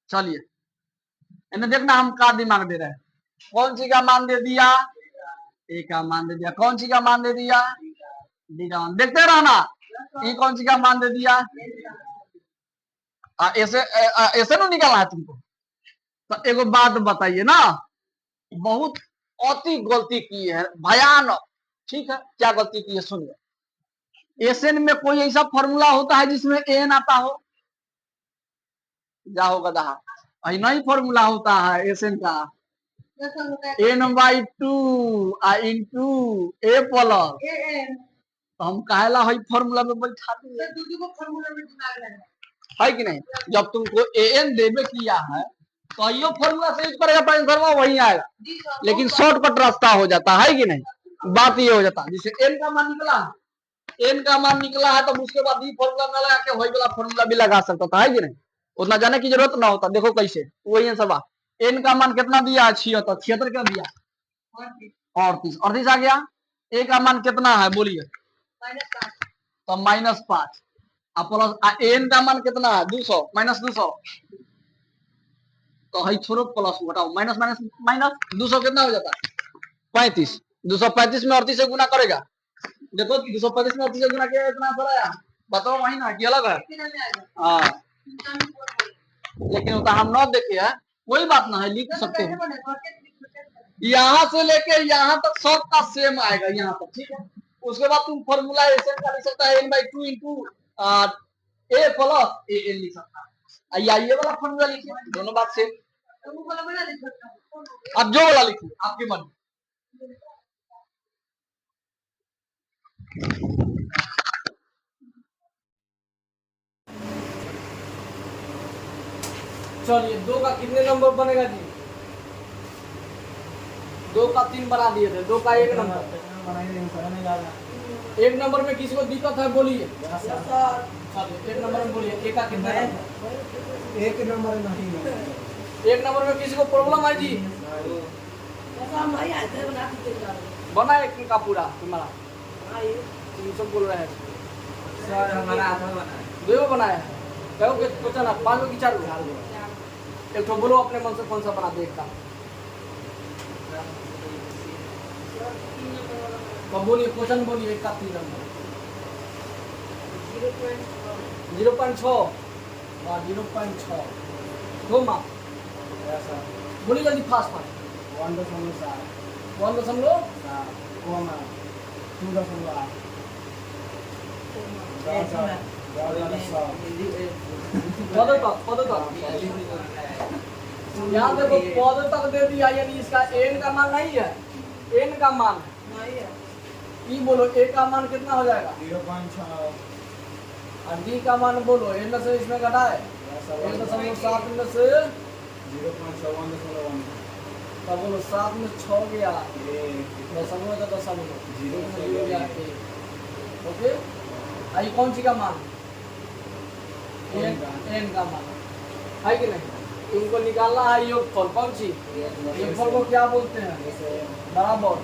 चलिए इन्हें देखना हम का दिमाग दे रहे हैं। कौन सी का मान दे दिया, ए का मान दे दिया, कौन सी का मान दे दिया, डी का मान, देखते रहना, ई कौन सी का मान दे दिया, ऐसे ऐसे ना निकालना है तुमको। तो एगो बात बताइए ना, बहुत अति गलती की है, भयानक, ठीक है, क्या गलती की है सुनिए। एसएन में कोई ऐसा फॉर्मूला होता है जिसमें एन आता हो, जाओ गधा, नहीं फॉर्मूला होता है एसएन का, n/2 इंटू ए प्लस, तो हम कहला है फॉर्मूला में बैठा है कि नहीं। जब तुमको एन देवे किया है तो यो फॉर्मूला से यूज करेगा तो आंसर वही आएगा, लेकिन शॉर्टकट रास्ता हो जाता है कि नहीं। बात ये हो जाता है, जैसे एन का मान निकला, एन का मान निकला है तो उसके बाद ये फॉर्मूला में लगा के वही वाला फॉर्मूला भी लगा सकता था, है कि नहीं, उतना जाने की जरूरत ना होता। देखो कैसे वही आंसर बा, एन का मान कितना दिया है 76, 76 क्या दिया 38, 38 आ गया। ए का मान कितना है बोलिए, तो -5, प्लस एन का मान कितना है 200, -200, तो है छोड़ो प्लस घटाओ, माइनस माइनस माइनस 200 कितना हो जाता है 35, 235 में 38 से गुना करेगा, देखो 235 में 38 से गुना किया इतना आंसर आया, बताओ वही ना कि अलग है। हाँ लेकिन तो हम ना देखे है, कोई बात ना है, लिख सकते हैं, यहाँ से लेके यहाँ तक सबका सेम आएगा यहाँ तक, ठीक है। उसके बाद तुम फॉर्मूला एसएन का लिख सकता है n/2 into A plus A N लिख सकता है, ये वाला फॉर्मूला लिखिए, दोनों बात सेम, अब जो वाला लिखिए आपकी मन। चलिए 2 का कितने नंबर बनेगा जी, 2 का 3 बना दिए थे, 2 का 1 नंबर, 1 नंबर में किसी को दिक्कत है बोलिए, चलिए 1 नंबर में बोलिए, एक का कितना है, 1 नंबर नहीं, 1 नंबर में किसी को प्रॉब्लम है जी, बना एक का पूरा तुम्हारा, तुम सब बोल रहे हैं सर हमारा आधा बना है, 2 बनाया है, कहो कि क्वेश्चन है 5 की 4 एक तो बोलो अपने मन से कौन सा बना देखता, तो बोलिए क्वेश्चन बोलिए, 1 का 3 नंबर 0.6, 0.6 दो मार्क, बोलिए जल्दी फास्ट फास्ट, 1.7, 1.7 कोमा 2.8, यहाँ देखो पद तक दे दिया, यानी इसका एन का मान नहीं है, एन का मान नहीं है, ई बोलो ए का मान कितना हो जाएगा 0.6, और डी का मान बोलो एन से इसमें घटा है 1.7 में से 0.1, तब बोलो 7 में 6 गया, दशमलव का दशमलव, ओके। आई कौन सी का मान, एन का मान है कि नहीं, तुमको निकालना है योगफल, कौन सी योगफल को क्या बोलते हैं, बराबर,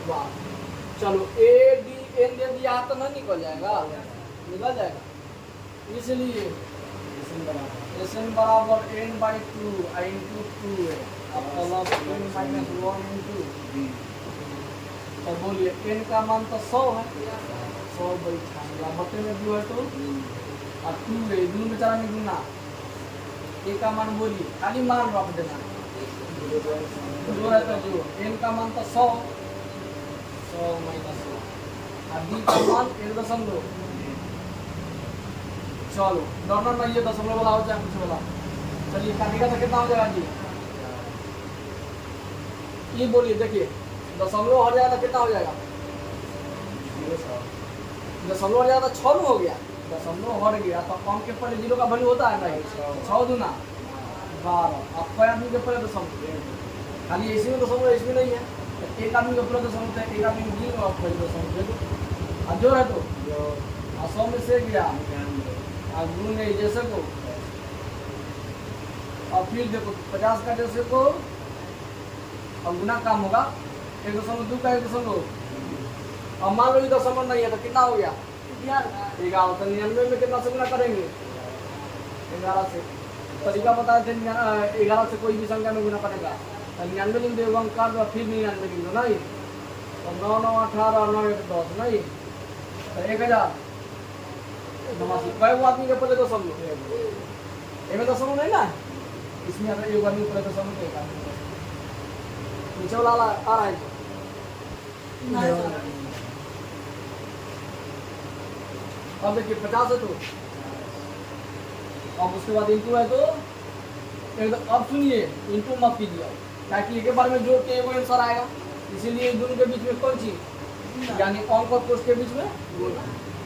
वाह चलो ए डी एन दे दिया तो नहीं निकल जाएगा, निकल जाएगा, इसलिए एन बराबर n/2 इंटू 2 है, प्लस n - 1 इंटू, तो बोलिए n का मान तो 100 है, 100 बैठा बटे में 2 है तो, और 2 है, दोनों बेचारा में गुना, ए का मान बोलिए, खाली मान रख देना, 2 है तो 2, n का मान तो 100, 100 - 1, डी का मान 1 चलो डॉनर में ये दशमलव वाला हो चाहे कुछ वाला। चलिए काटिएगा तो कितना हो जाएगा जी? ये बोलिए, देखिए दशमलव हट जाएगा तो कितना हो जाएगा? दशमलव हट जाएगा तो 6 हो गया। दशमलव हट गया तो कम के पहले 0 का वैल्यू होता है नहीं? 6 दूना 12। अब कोई आदमी के पहले दशमलव, खाली इसमें दशमलव इसमें नहीं है, तो एक आदमी का पहले दशमलव है, एक आदमी की और पहले दशमलव दे दो। अब जो है तो 100 में से गया और गुण नहीं जैसे को, और फिर देखो 50 का जैसे को और गुना काम होगा 1.2 का 1.2। और मान लो ये दशमलव नहीं है तो कितना हो गया? 11। तो 99 में कितना से गुना करेंगे? 11 से। तरीका बताए थे 11 से कोई भी संख्या में गुना करेगा तो 99 लिख दो, अंक काट दो, फिर 99 लिख दो नहीं, तो 9 9 18 9 1 10 नहीं, तो 1000। कई वो आदमी के पहले दशमलव एमें दशमलव नहीं ना, इसमें अगर एक आदमी पहले दशमलव एक आदमी नीचे वाला आ रहा है अब देखिए 50 है तो अब उसके बाद इंटू है तो एकदम। अब सुनिए इंटू मत कीजिए ताकि एक बार में जोड़ के एगो आंसर आएगा, इसीलिए दोनों के बीच में कौन चीज यानी अंक और कोष्ठ के बीच में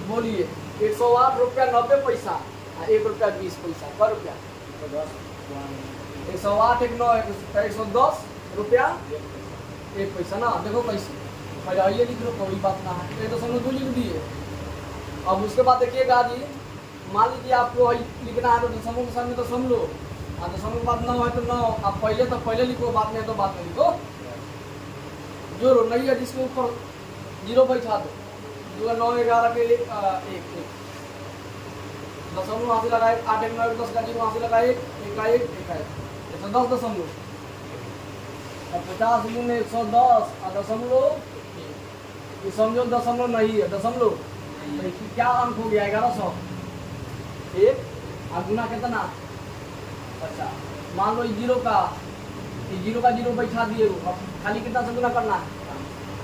बोलिए 108 रुपया 90 पैसा और 1 रुपया 20 पैसा। क रुपया 108 1 9 110 रुपया 1 पैसा ना। देखो कैसे पहले लिख लो, कोई बात ना है, 1.2 लिख दिए। अब उसके बाद देखिएगा जी, मान लीजिए आपको लिखना है तो दशमलव के सामने दशमलव और दशमलव के बाद 9 है तो 9। आप पहले तो पहले लिखो, बाद में तो बाद में लिखो। जोड़ो नहीं है जिसके ऊपर 0 बैठा दो, 9 11 के 1 दशमलव वहाँ से लगाए, 8 1 9 10 का 0 वहाँ से लगाए, 1 का 1 1 का 1 110 दशमलव। अब 50 गुने 110 और दशमलव, ये समझो दशमलव नहीं है, दशमलव क्या अंक हो गया 1100 1 और गुना कितना 50। मान लो 0 का 0 बैठा दिए, अब खाली कितना से गुना करना है?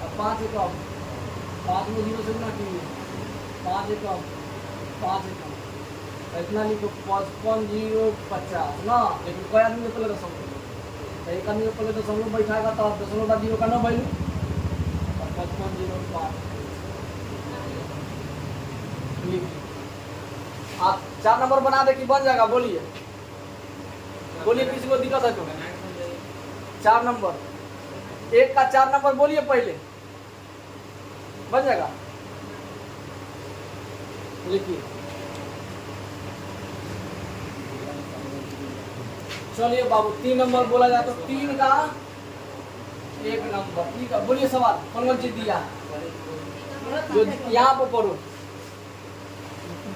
अब 5 एक 5 में 0 से गुना किए, 5 एक 5 एक इतना लिखो 55 0 50 ना। लेकिन कोई आदमी के पहले दशमलव, एक आदमी के पहले दशमलव बैठाएगा तो दशमलव का 0 का ना वैल्यू 55 0 5 लिखिए। आप 4 नंबर बना दे कि बन जाएगा? बोलिए बोलिए, किसी को दिक्कत है तो 4 नंबर, 1 का 4 नंबर बोलिए पहले, बन जाएगा? लिखिए। चलिए बाबू 3 नंबर बोला जाए तो 3 का 1 नंबर, ठीक है। बोलिए सवाल कौन चीज दिया जो यहाँ पे पढ़ो,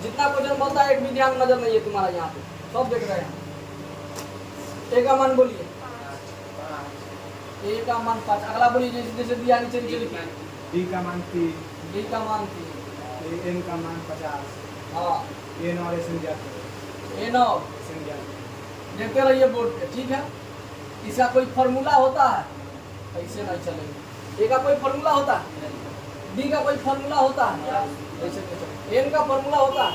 जितना क्वेश्चन बनता है एक भी ध्यान नजर नहीं है तुम्हारा, यहाँ पे सब देख रहे हैं। ए का मान बोलिए, ए का मान 5। अगला बोलिए जैसे जैसे दिया नीचे नीचे लिखिए। डी का मान 3, डी का मान 3, एन का मान 50, हाँ एन और एस जाते ए 9 देखते रहिए बोर्ड पे, ठीक है। इसका कोई फॉर्मूला होता है? ऐसे नहीं चलेगा। ए का कोई फॉर्मूला होता है? डी का कोई फॉर्मूला होता है? ऐसे नहीं चलेगा। एन का फॉर्मूला होता है?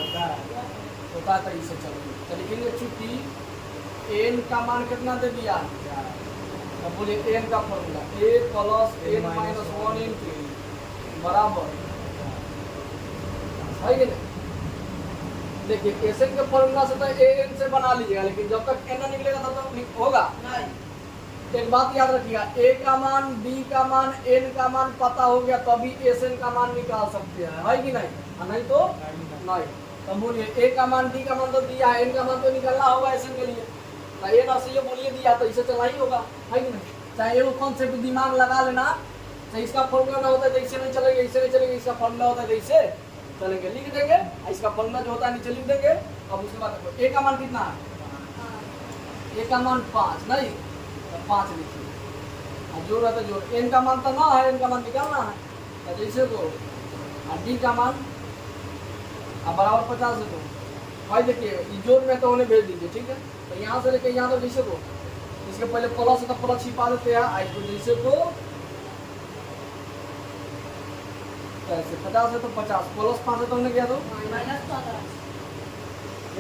होता है तो इसे चलेगा। तो लिखेंगे चूंकि एन का मान कितना दे दिया, अब बोलिए एन का फॉर्मूला ए प्लस एन माइनस 1 इंटू बराबर है कि नहीं? देखिए एस एन के फॉर्मूला से तो ए एन से बना लीजिएगा, लेकिन जब तक एन ना निकलेगा तब तक होगा नहीं। एक बात याद रखिएगा, ए का मान, बी का मान, एन का मान पता हो गया तभी एस एन का मान निकाल सकते हैं, है कि नहीं? नहीं तो नहीं। तो बोलिए ए का मान, डी का मान तो दिया है, एन का मान तो निकालना होगा एस एन के लिए, तो एन और सी बोलिए दिया तो इसे चला ही होगा, है कि नहीं? चाहे वो कॉन्सेप्ट दिमाग लगा लेना, चाहे इसका फॉर्मूला ना होता है तो इससे नहीं चलेगा, इससे नहीं चलेगा, इसका फॉर्मूला होता है तो इससे चलेंगे, लिख देंगे। इसका फॉर्मूला जो होता है नीचे लिख देंगे। अब उसके बाद ए का मान कितना है? ए का मान 5 नहीं, तो 5 लिखिए। अब जोड़ है तो जोड़, एन का मान तो ना है, एन का मान निकालना है, तो जैसे को डी का मान अब बराबर 50 से तो भाई देखिए ये जोड़ में तो उन्हें भेज दीजिए, ठीक है। तो यहाँ से लेके यहाँ तो जैसे को इसके पहले प्लस है तो प्लस छिपा देते हैं, आई को जैसे को कैसे 50 है तो 50 प्लस 5 है तो हमने किया तो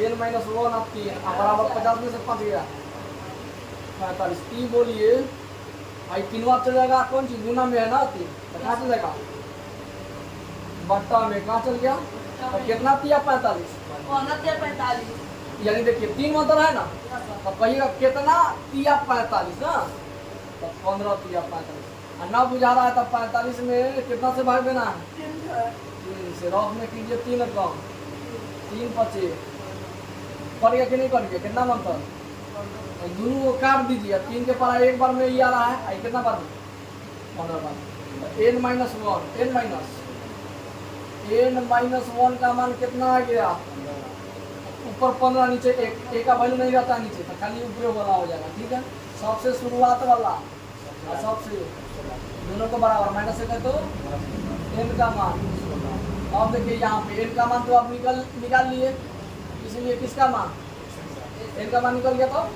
n माइनस 1 आप किए अब बराबर 50 में से 5 गया 45 टी बोलिए आई तीनों चल जाएगा कौन सी गुना में है ना 3 तो कहाँ चल जाएगा बट्टा में कहाँ चल गया तो कितना तिया 45 यानी देखिए 3 मतलब है ना तो कहिएगा कितना तिया 45 ना तो 15 तिया 45 और ना बुझा रहा है तो 45 में कितना से भाग देना है 3 से रफ में कीजिए 3 कम 3 25 पड़ गया कि नहीं पड़ गया कितना मतलब दोनों को काट दीजिए 3 के पारा एक बार में ये आ रहा है आई कितना बार में 15 बार n माइनस 1 का मान कितना आ गया ऊपर 15 नीचे एक का वैल्यू नहीं रहता नीचे तो खाली ऊपर वाला हो जाएगा ठीक है सबसे शुरुआत वाला और सबसे दोनों को बराबर माइनस से कर दो n का मान अब देखिए यहाँ पे n का मान तो आप निकाल लिए इसलिए किसका मान n का मान निकल गया तो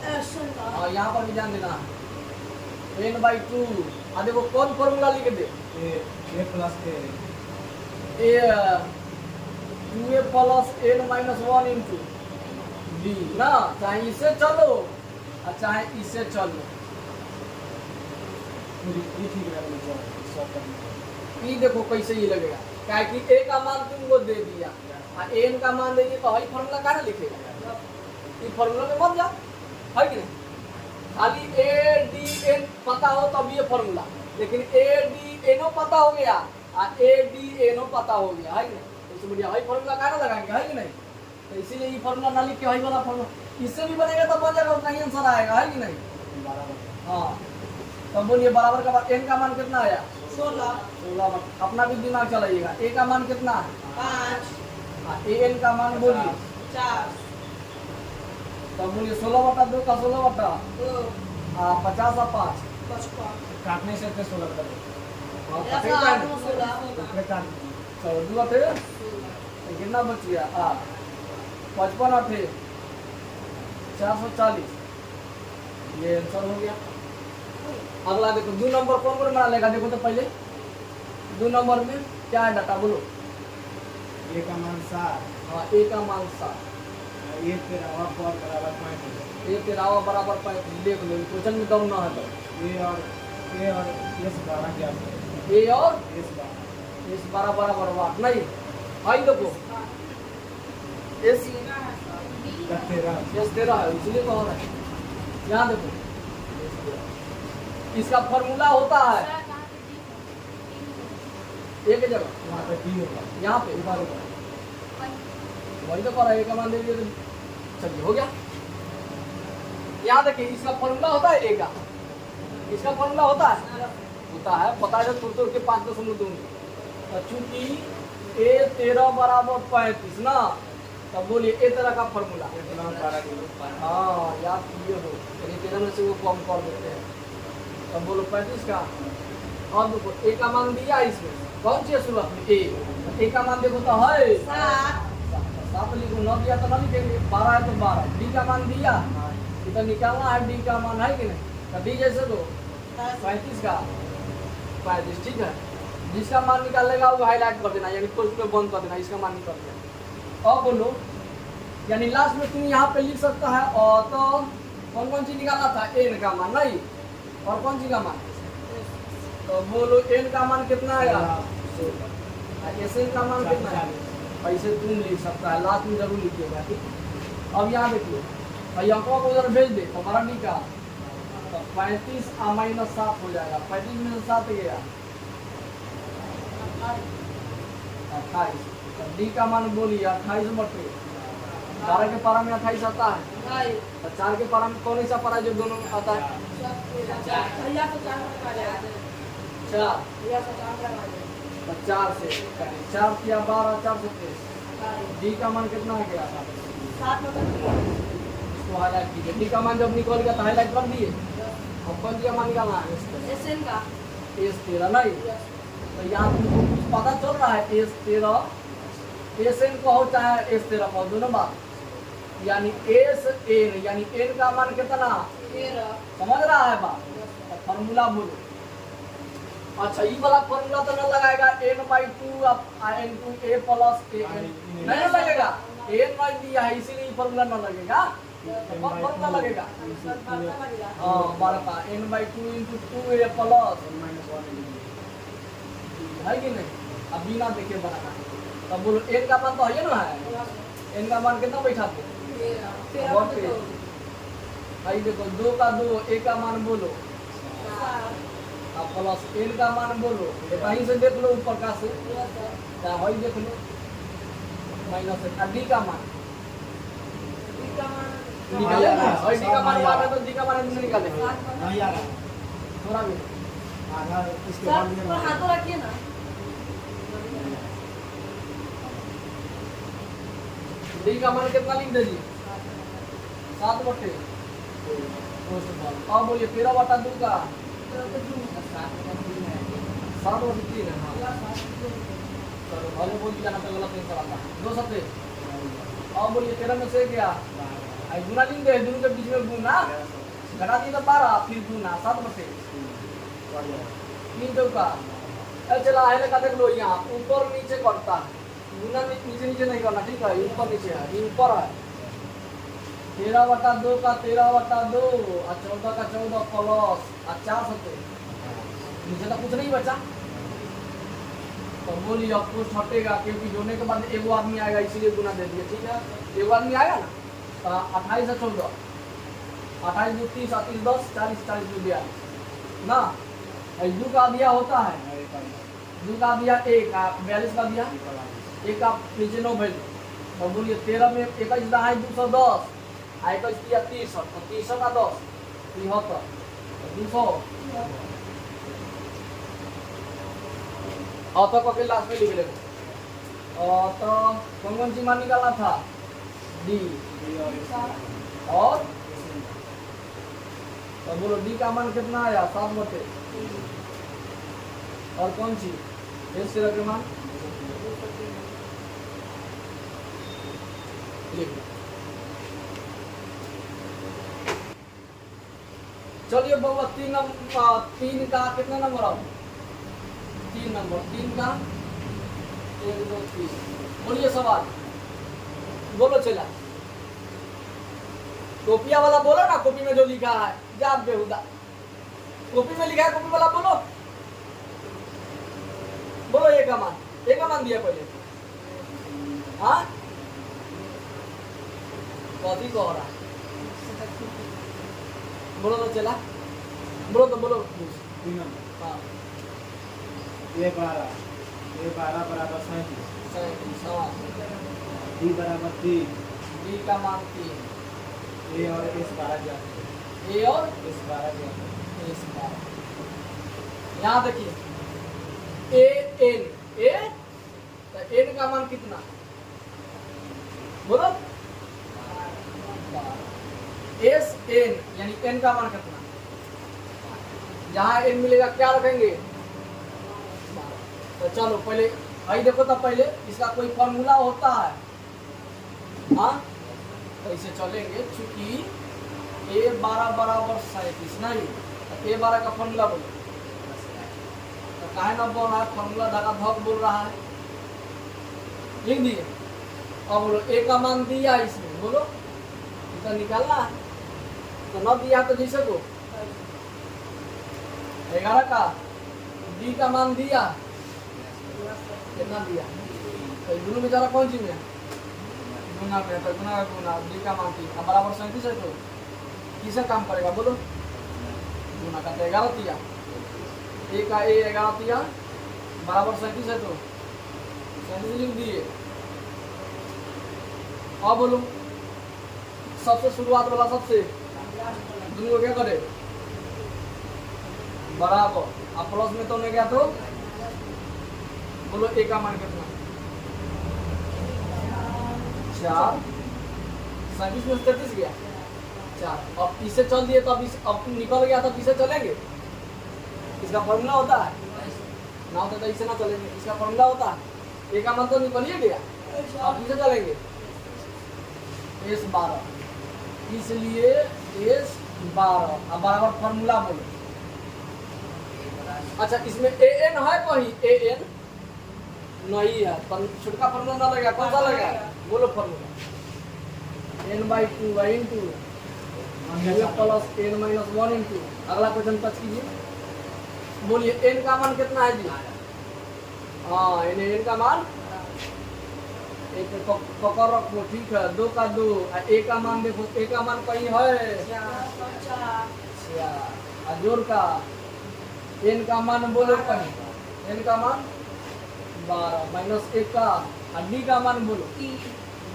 और यहाँ पर भी ध्यान देना है n/2 देखो कौन फॉर्मूला लिख दे ए प्लस ए 2a plus n minus 1 into b ना चाहे इससे चलो और चाहे इससे चलो ये ठीक रहेगा सॉल्व करने ये देखो कैसे ही लगेगा क्या कि a का मान तुमको दे दिया और n का मान दे दिया तो वही फॉर्मूला कहाँ लिखेगा ये फॉर्मूला में मत जाओ है कि नहीं खाली a d n पता हो तब ये फॉर्मूला लेकिन a d n पता हो गया और a d n पता हो गया है कि नहीं इससे बढ़िया वही फॉर्मूला कहाँ लगाएंगे है कि नहीं तो इसीलिए ये फॉर्मूला ना लिख के वही वाला फॉर्मूला इससे भी बनेगा तब बन जाएगा उतना ही आंसर आएगा है कि नहीं हाँ तो बोलिए बराबर का n का मान कितना आया 16 अपना भी दिमाग चलाइएगा a का मान कितना है 5 an का मान बोलिए 4 तो बोलिए 16/2 का 16/2 50 और 5 काटने से 16 कर दो थे कितना बच गया 55 थे 440 ये आंसर हो गया अगला देखो 2 नंबर कौन कौन बना लेगा देखो तो पहले 2 नंबर में क्या है डाटा बोलो ए का मान 7 हाँ a का मान 7 ए तेरा बराबर 35 a तेरावा बराबर 35 देख लो क्वेश्चन में दम ना है तो ए और s 12 क्या है a और s 12 इस 12 बराबर 8 नहीं आई देखो s 13 है इसलिए कह रहा है यहाँ देखो इसका फॉर्मूला होता है एक जगह वहाँ पे डी होगा यहाँ पे वही तो कर रहा है एक मान दे दिए चलिए हो गया यहाँ देखिए इसका फॉर्मूला होता है एक का इसका फॉर्मूला होता है पता है तो के 5 दूंगी चूंकि a 13 बराबर 35 ना तब बोलिए ए तरह का फॉर्मूला हाँ याद किए हो लेकिन 13 में से वो कम कर देते हैं तब बोलो 35 का और देखो a का मान दिया इसमें कौन सी है शुरुआत में a का मान देखो तो है 7 लिखो 9 दिया तो ना लिखेंगे 12 है तो 12 d का मान दिया इधर निकालना है d का मान है कि नहीं तो d जैसे दो 35 का 35 ठीक है जिसका मान निकालेगा वो हाईलाइट कर देना यानी कोर्स में बंद कर देना इसका मान निकल गया अब बोलो यानी लास्ट में तुम यहाँ पे लिख सकता है और तो कौन चीज निकालना था n का मान नहीं और कौन सी का मान तो बोलो n का मान कितना आया sn का मान कितना है ऐसे तुम लिख सकता है लास्ट में जरूर लिखिएगा ठीक अब यहाँ देखिए भाई अंकों को उधर भेज दे हमारा डी का तो 35 माइनस 7 हो जाएगा 35 में 7 गया 28 डी का मान बोलिए 28/12 के पारा में 28 आता है तो 4 के पारा में कौन सा पारा जो दोनों में आता है 4 से 4 किया 12 4 से 23 डी का मान कितना आ गया इसको हाईलाइट कीजिए डी का मान जब निकल गया तो हाईलाइट कर दिए और कौन सी का मान निकालना है S13 नहीं तो यहाँ तुमको कुछ पता चल रहा है S13 SN को हो चाहे S13 को दोनों बात यानी SN यानी n का मान कितना समझ रहा है बात फॉर्मूला बोलो अच्छा ये वाला फॉर्मूला तो न लगाएगा n/2 अब n2 a plus a n नहीं न लगेगा n नहीं दिया है इसीलिए फॉर्मूला न लगेगा कौन फॉर्मूला लगेगा हां बार का n/2 * 2a प्लस है कि नहीं अब बिना देखे बनाना तब बोलो n का मान तो है ना है n का मान कितना बैठाते 13 भाई देखो 2 का 2 a का मान बोलो अब प्लस n का मान बोलो ये कहीं से देख लो ऊपर का से क्या है देख लो माइनस d का मान निकाले ना और d का मान बात है तो d का मान निकाले नहीं आ रहा थोड़ा भी आधा इसके बाद में सर हाथों रखिए ना d का मान कितना लिख दीजिए 7 बटे अब बोलिए 13/2 का 7 बटे 3 है हाँ चलो भले बोल दिया ना तो गलत नहीं कराता 2 सत्ते अब बोलिए 13 में से क्या आई गुना लिख दे दोनों के बीच में गुना घटा दिए तो 12 फिर गुना 7 बटे 3 चौका चला है लगा देख लो यहाँ ऊपर नीचे करता है गुना नीचे नीचे नहीं करना ठीक है ऊपर नीचे है ये ऊपर है 13/2 का 13/2 और 14 का 14 प्लस और 4 सत्ते नीचे तो कुछ नहीं बचा तो बोलिए अब कुछ हटेगा क्योंकि जोड़ने के बाद एगो आदमी आएगा इसीलिए गुना दे दिए ठीक है एगो आदमी आएगा ना तो 28 और 14 28 2 30 30 10 40 40 2 42 ना 2 का दिया होता है 2 का दिया 1 42 का दिया 1 का नीचे 9 वैल्यू तो बोलिए 13 में 21 दहाई 210 21 दिया 30 और 30 का 10 73 200 तो को के लास्ट में लिख लेंगे तो कौन सी मान निकालना था डी और तो बोलो डी का मान कितना आया 7 बटे और कौन सी एस से रखे मान लिख चलिए बाबा 3 का कितना नंबर आओ 3 नंबर 3 का 1 2 3 बोलिए सवाल बोलो चला कॉपिया वाला बोलो ना कॉपी में जो लिखा है जाप बेहुदा कॉपी में लिखा है कॉपी वाला बोलो बोलो एक का मान दिया पहले हाँ कॉपी को हो रहा बोलो तो चला बोलो 3 नंबर हाँ ये 12 बराबर 37 डी बराबर 3 डी का मान 3 ए और एस 12 क्या ए और एस 12 क्या एस 12 यहाँ देखिए ए तो एन का मान कितना बोलो एस एन यानी एन का मान कितना जहाँ एन मिलेगा क्या रखेंगे तो चलो पहले भाई देखो तो पहले इसका कोई फॉर्मूला होता है हाँ तो इसे चलेंगे चूंकि ए 12 बराबर 37 नहीं तो ए 12 का फॉर्मूला बोलो तो काहे ना बोल रहा है फॉर्मूला धागा धक बोल रहा है लिख दिए अब बोलो ए का मान दिया इसमें बोलो तो निकालना है तो न दिया तो जैसे को 11 का डी का मान दिया कितना दिया तो दोनों बेचारा कौन सी में गुना में तो गुना का गुना डी का मान 3 बराबर 37 है तो किसे काम करेगा बोलो गुना का 11 दिया ए का ए 11 दिया बराबर 37 है तो 37 लिख दिए अब बोलो सबसे शुरुआत वाला सबसे दोनों को क्या करे बराबर अब प्लस में तो नहीं गया तो बोलो ए का मान कितना 4 37 में 33 गया 4 अब इसे चल दिए तो अब निकल गया तो इसे चलेंगे इसका फॉर्मूला होता है ना होता तो इसे ना चलेंगे इसका फॉर्मूला होता है ए का मान तो निकल ही गया अब इसे चलेंगे S12 इसलिए S12 अब बराबर फॉर्मूला बोलो अच्छा इसमें ए एन है कहीं ए एन नहीं है, छोटका फॉर्मूला ना लगेगा, कौन सा लगेगा बोलो formula n by two by into plus N minus one into. अगला क्वेश्चन टच कीजिए, बोलिए एन का मान कितना है जी? हाँ एन का मान एक पकड़ रखो, ठीक है, 2 का 2। ए का मान देखो, ए का मान कहीं है जोड़ का एन का मान बोलो कहीं, एन का मान 12 माइनस 1 का डी का मान बोलो।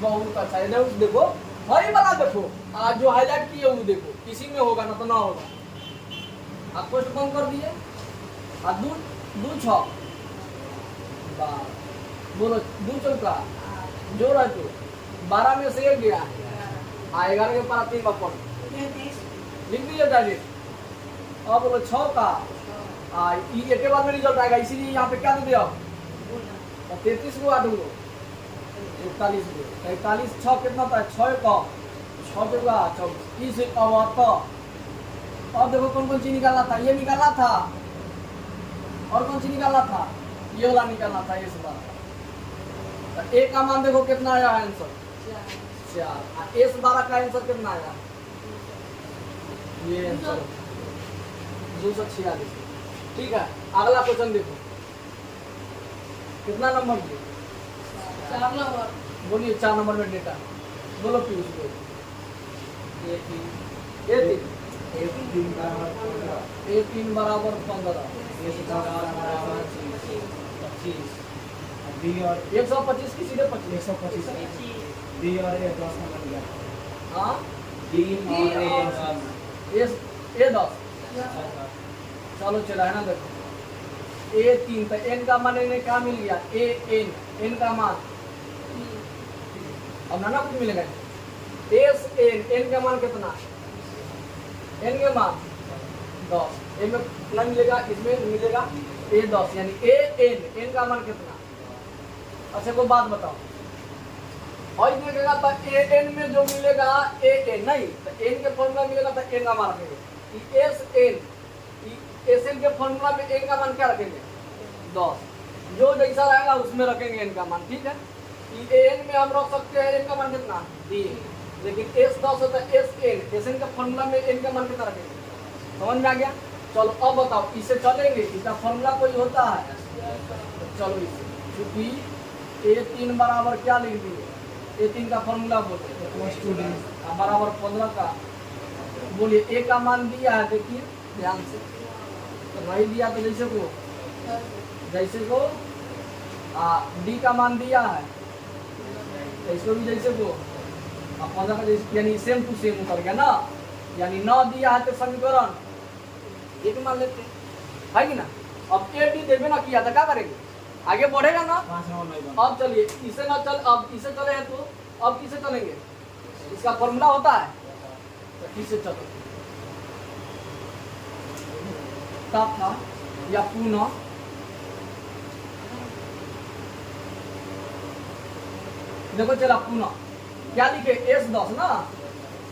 बहुत अच्छा है, उस देखो वही वाला देखो, आज जो हाईलाइट किए वो देखो, किसी में होगा ना तो ना होगा। आप क्वेश्चन बंद कर दिए, दू 6 बोलो 2 चौका जोड़ है तो 12 में से 1 गया, 11 के पारा 3 बार लिख दीजिए डायरेक्ट। अब बोलो 6 का एक के बाद में रिजल्ट आएगा, इसीलिए यहाँ पे क्या दे दिया 33 को 8 को 41 को 41 6 कितना था 6 का 6 का 24 अब देखो कौन कौन सी निकालना था, ये निकालना था और कौन सी निकालना था, ये वाला निकालना था, ये सब। तो ए का मान देखो कितना आया आंसर 4। एस 12 का आंसर कितना आया, ये आंसर 246। ठीक है, अगला क्वेश्चन देखो, कितना नंबर दिए 4 नंबर। बोलिए 4 नंबर में डेटा बोलो पीयूष को। ए 3 A3 बराबर 15, ए 4 बराबर 25, बी और 125 की सीधे 25। 125, बी और ए 10 नंबर गया। हाँ 3 और ए 10। ए 10 चलो चला है ना, देखो A3 तो n का मान इन्हें क्या मिल गया n का मान, अब ना कुछ मिलेगा एस n का मान कितना, n के मान 10, ए में कितना मिलेगा, इसमें मिलेगा A10 यानी n का मान कितना। अच्छा को बात बताओ, और देखेगा तो an में जो मिलेगा an नहीं तो n के फॉर्मूला मिलेगा तो n का मान रखेंगे, एसएन के फॉर्मूला में n का मान क्या रखेंगे 10, जो जैसा रहेगा उसमें रखेंगे n का मान। ठीक है, an में हम रख सकते हैं n का मान कितना 3, लेकिन s 10 होता है एसएन के फॉर्मूला में n का मान कितना रखेंगे, समझ में आ गया। चलो अब बताओ इसे चलेंगे, इसका फॉर्मूला कोई होता है तो चलो इसे, क्योंकि A3 बराबर क्या लिख दिए, A3 का फॉर्मूला बोलते हैं बराबर 15 का। बोलिए a का मान दिया है, देखिए ध्यान से, तो वही दिया तो जैसे को डी का मान दिया है तो इसको भी जैसे को 15 का जैसे, यानी सेम टू सेम उतर गया ना, यानी 9 दिया है तो समीकरण एक मान लेते है कि ना। अब ए डी देवे ना किया तो क्या करेंगे, आगे बढ़ेगा ना। अब चलिए इसे ना चल, अब इसे चले हैं तो अब किसे चलेंगे, इसका फॉर्मूला होता है तो किसे चलो तथा या पुनः देखो चला पुनः क्या लिखे S10 ना,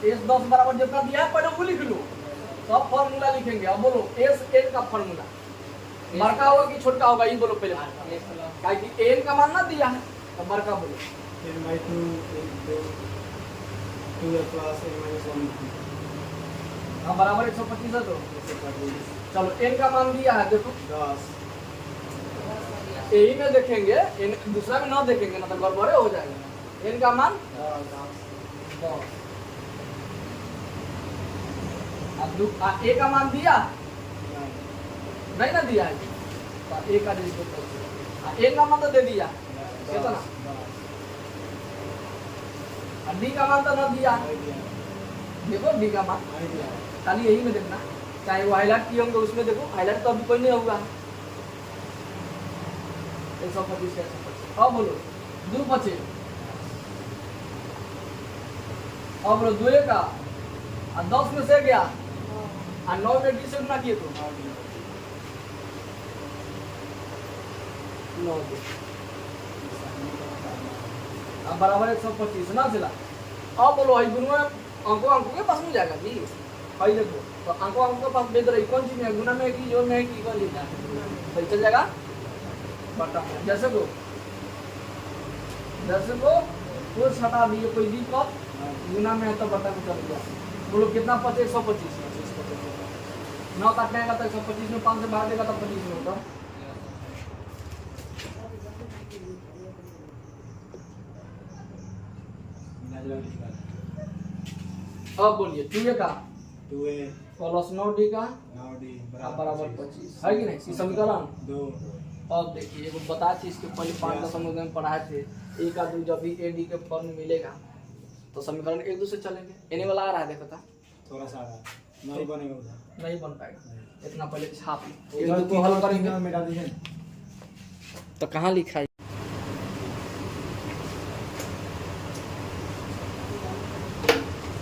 S10 बराबर जितना दिया है पहले वो लिख लो, सब फॉर्मूला लिखेंगे। अब बोलो SN का फॉर्मूला बड़का होगा कि छोटा होगा, ये बोलो पहले, क्या कि n का मान ना दिया है तो बड़का बोलो 10/2 हाँ बराबर 125 है। तो चलो n का मान दिया है, देखो 10 यही में देखेंगे, दूसरा में ना देखेंगे ना तो गड़बड़े हो जाएगा। n का मान 10, अब a का मान दिया नहीं ना दिया है तो a का n का मान तो दे दिया कितना, d का मान तो ना दिया, देखो d का मान खाली यही में देखना, चाहे वो हाईलाइट किए होंगे उसमें देखो, हाईलाइट तो अभी कोई नहीं होगा। 125 अब बोलो 225, अब बोलो 2 का 10 में से गया 9 में डी से गुना किए तो 9 अब बराबर 125 ना चला। अब बोलो गुणा अंकों के पास में जाएगा जी, भाई देखो तो अंकों अंकों पास भेज रही कौन चीज में गुना में की जोड़ में है की कौन चीज है तो चल जाएगा बटा जैसे को कुछ हटा दिए कोई दिक्कत गुना में है तो बटा में चल गया बोलो कितना 125 9 काटने का तो 125 में 5 से भाग देगा तो 25 में होगा अब बोलिए 2a का 2a प्लस 9d का 9d बराबर 25 है कि नहीं इसी समीकरण 2 अब देखिए एगो बता थी इसके पहले 5.2 में पढ़ाए थे ए का 2 जब भी ad के फॉर्म में मिलेगा तो समीकरण एक दूसरे चलेंगे एने वाला आ रहा है देखो था थोड़ा सा आ रहा है नहीं बनेगा उधर नहीं बन पाएगा इतना पहले छाप ली इधर को हल करेंगे मिटा दीजिए तो कहाँ लिखा है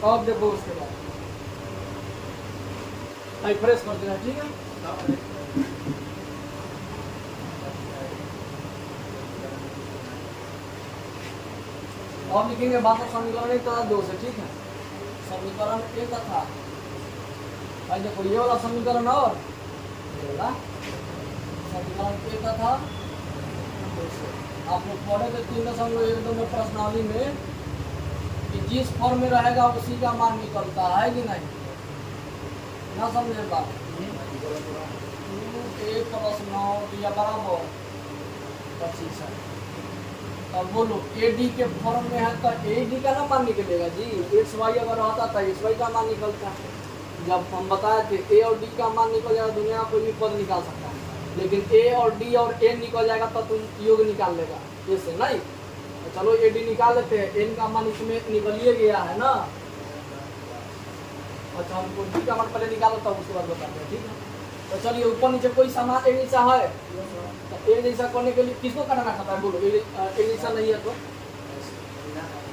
अब देखो उसके बाद फ्रेश कर देना ठीक है अब लिखेंगे बात समीकरण एक तथा 2 से ठीक है समीकरण एक तथा भाई देखो ये वाला समीकरण और ये वाला समीकरण एक तथा 2 से आप लोग पढ़े थे 3.1 में प्रश्नावली में कि जिस फॉर्म में रहेगा उसी का मान निकलता है कि नहीं ना समझे बात 2a + 9 बराबर 25 है अब बोलो AD के फॉर्म में है तो AD का ना मान निकलेगा जी XY अगर रहता तो XY का मान निकलता है जब हम बताए थे A और D का मान निकल जाएगा दुनिया कोई भी पद निकाल सकता है लेकिन A और D और N निकल जाएगा तो तुम योग निकाल लेगा ऐसे नहीं तो चलो AD निकाल लेते हैं N का मान इसमें निकलिए गया है ना अच्छा हमको D का मान पहले निकालो तब उसके बाद बताते हैं ठीक है तो चलिए ऊपर नीचे कोई सामान एक जैसा है तो एक जैसा करने के लिए किसको कटाना खाता है बोलो एक जैसा नहीं है तो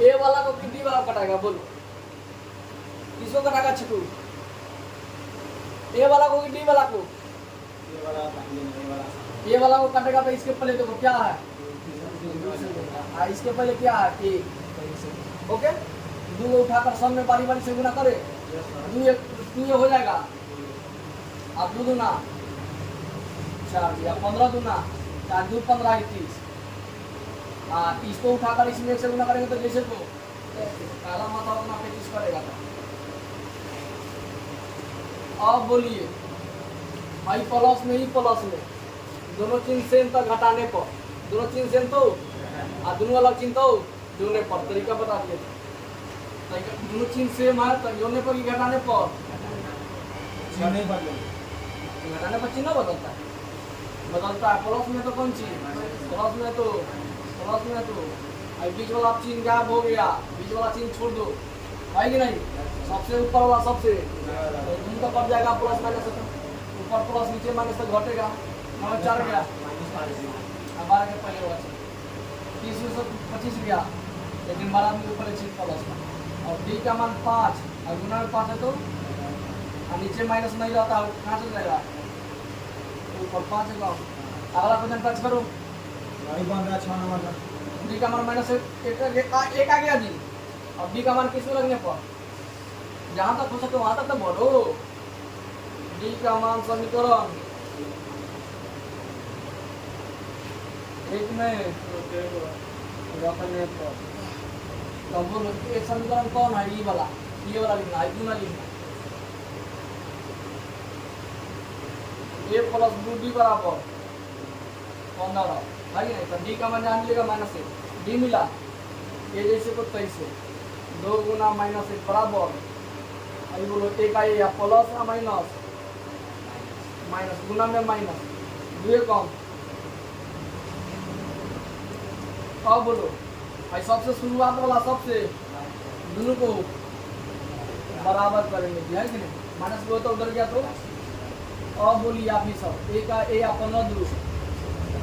ए वाला को डी वाला कटाएगा बोलो किसको कटाएगा छटू ए वाला को डी वाला को ये वाला को काटेगा तो इसके पहले देखो क्या है इसके पहले क्या है ए ओके दो को उठाकर सब में बारी बारी से गुना करे दो हो जाएगा अब 2 दूना 4 या 15 दूना 4 2 15 30 इसको उठाकर इसमें एक से गुना करेंगे तो जैसे तो काला माथा उतना 35 करेगा अब बोलिए भाई प्लस में ही प्लस में दोनों चिन्ह सेम तक घटाने पर दोनों चिन्ह सेम तो दोनों अलग चिन्ह तो जोड़ने पर तरीका बता दिए दोनों चिन्ह सेम है तो जोड़ने पर कि घटाने पर घटाने पर चिन्ह बदलता है प्लस में तो कौन चीज प्लस में तो बीच वाला चिन्ह गायब हो गया बीच वाला चिन्ह छोड़ दो है कि नहीं सबसे ऊपर वाला सबसे तो तो कट जाएगा प्लस माइनस ऊपर प्लस नीचे माइनस तो घटेगा 4 गया 12 के पहले होगा 30 में से 25 गया लेकिन 12 में ऊपर चिन्ह प्लस का और डी का मान 5 और गुना में 5 है तो नीचे माइनस नहीं रहता कहाँ से जाएगा ऊपर 5 है अगला क्वेश्चन टच करो वही बन रहा 6 नंबर का डी का मान माइनस एक आ गया जी अब डी का मान किस में लगने पर जहाँ तक हो सके वहाँ तक तो बोलो डी का मान समीकरण एक में रखने पर तो बोलो एक समीकरण कौन है ये वाला लिखना है क्यों ना लिखना a प्लस 2d बराबर 15 है नहीं तो d का मान जान मिलेगा -1 d मिला a जैसे को 23 2 गुना -1 बराबर अभी बोलो a का या प्लस या माइनस माइनस गुना में माइनस 2 कम अब बोलो भाई सबसे शुरुआत वाला सबसे दोनों को बराबर करेंगे है कि नहीं माइनस 2 तो उधर गया तो अब बोलिए आप ही सब ए का ए अपन दो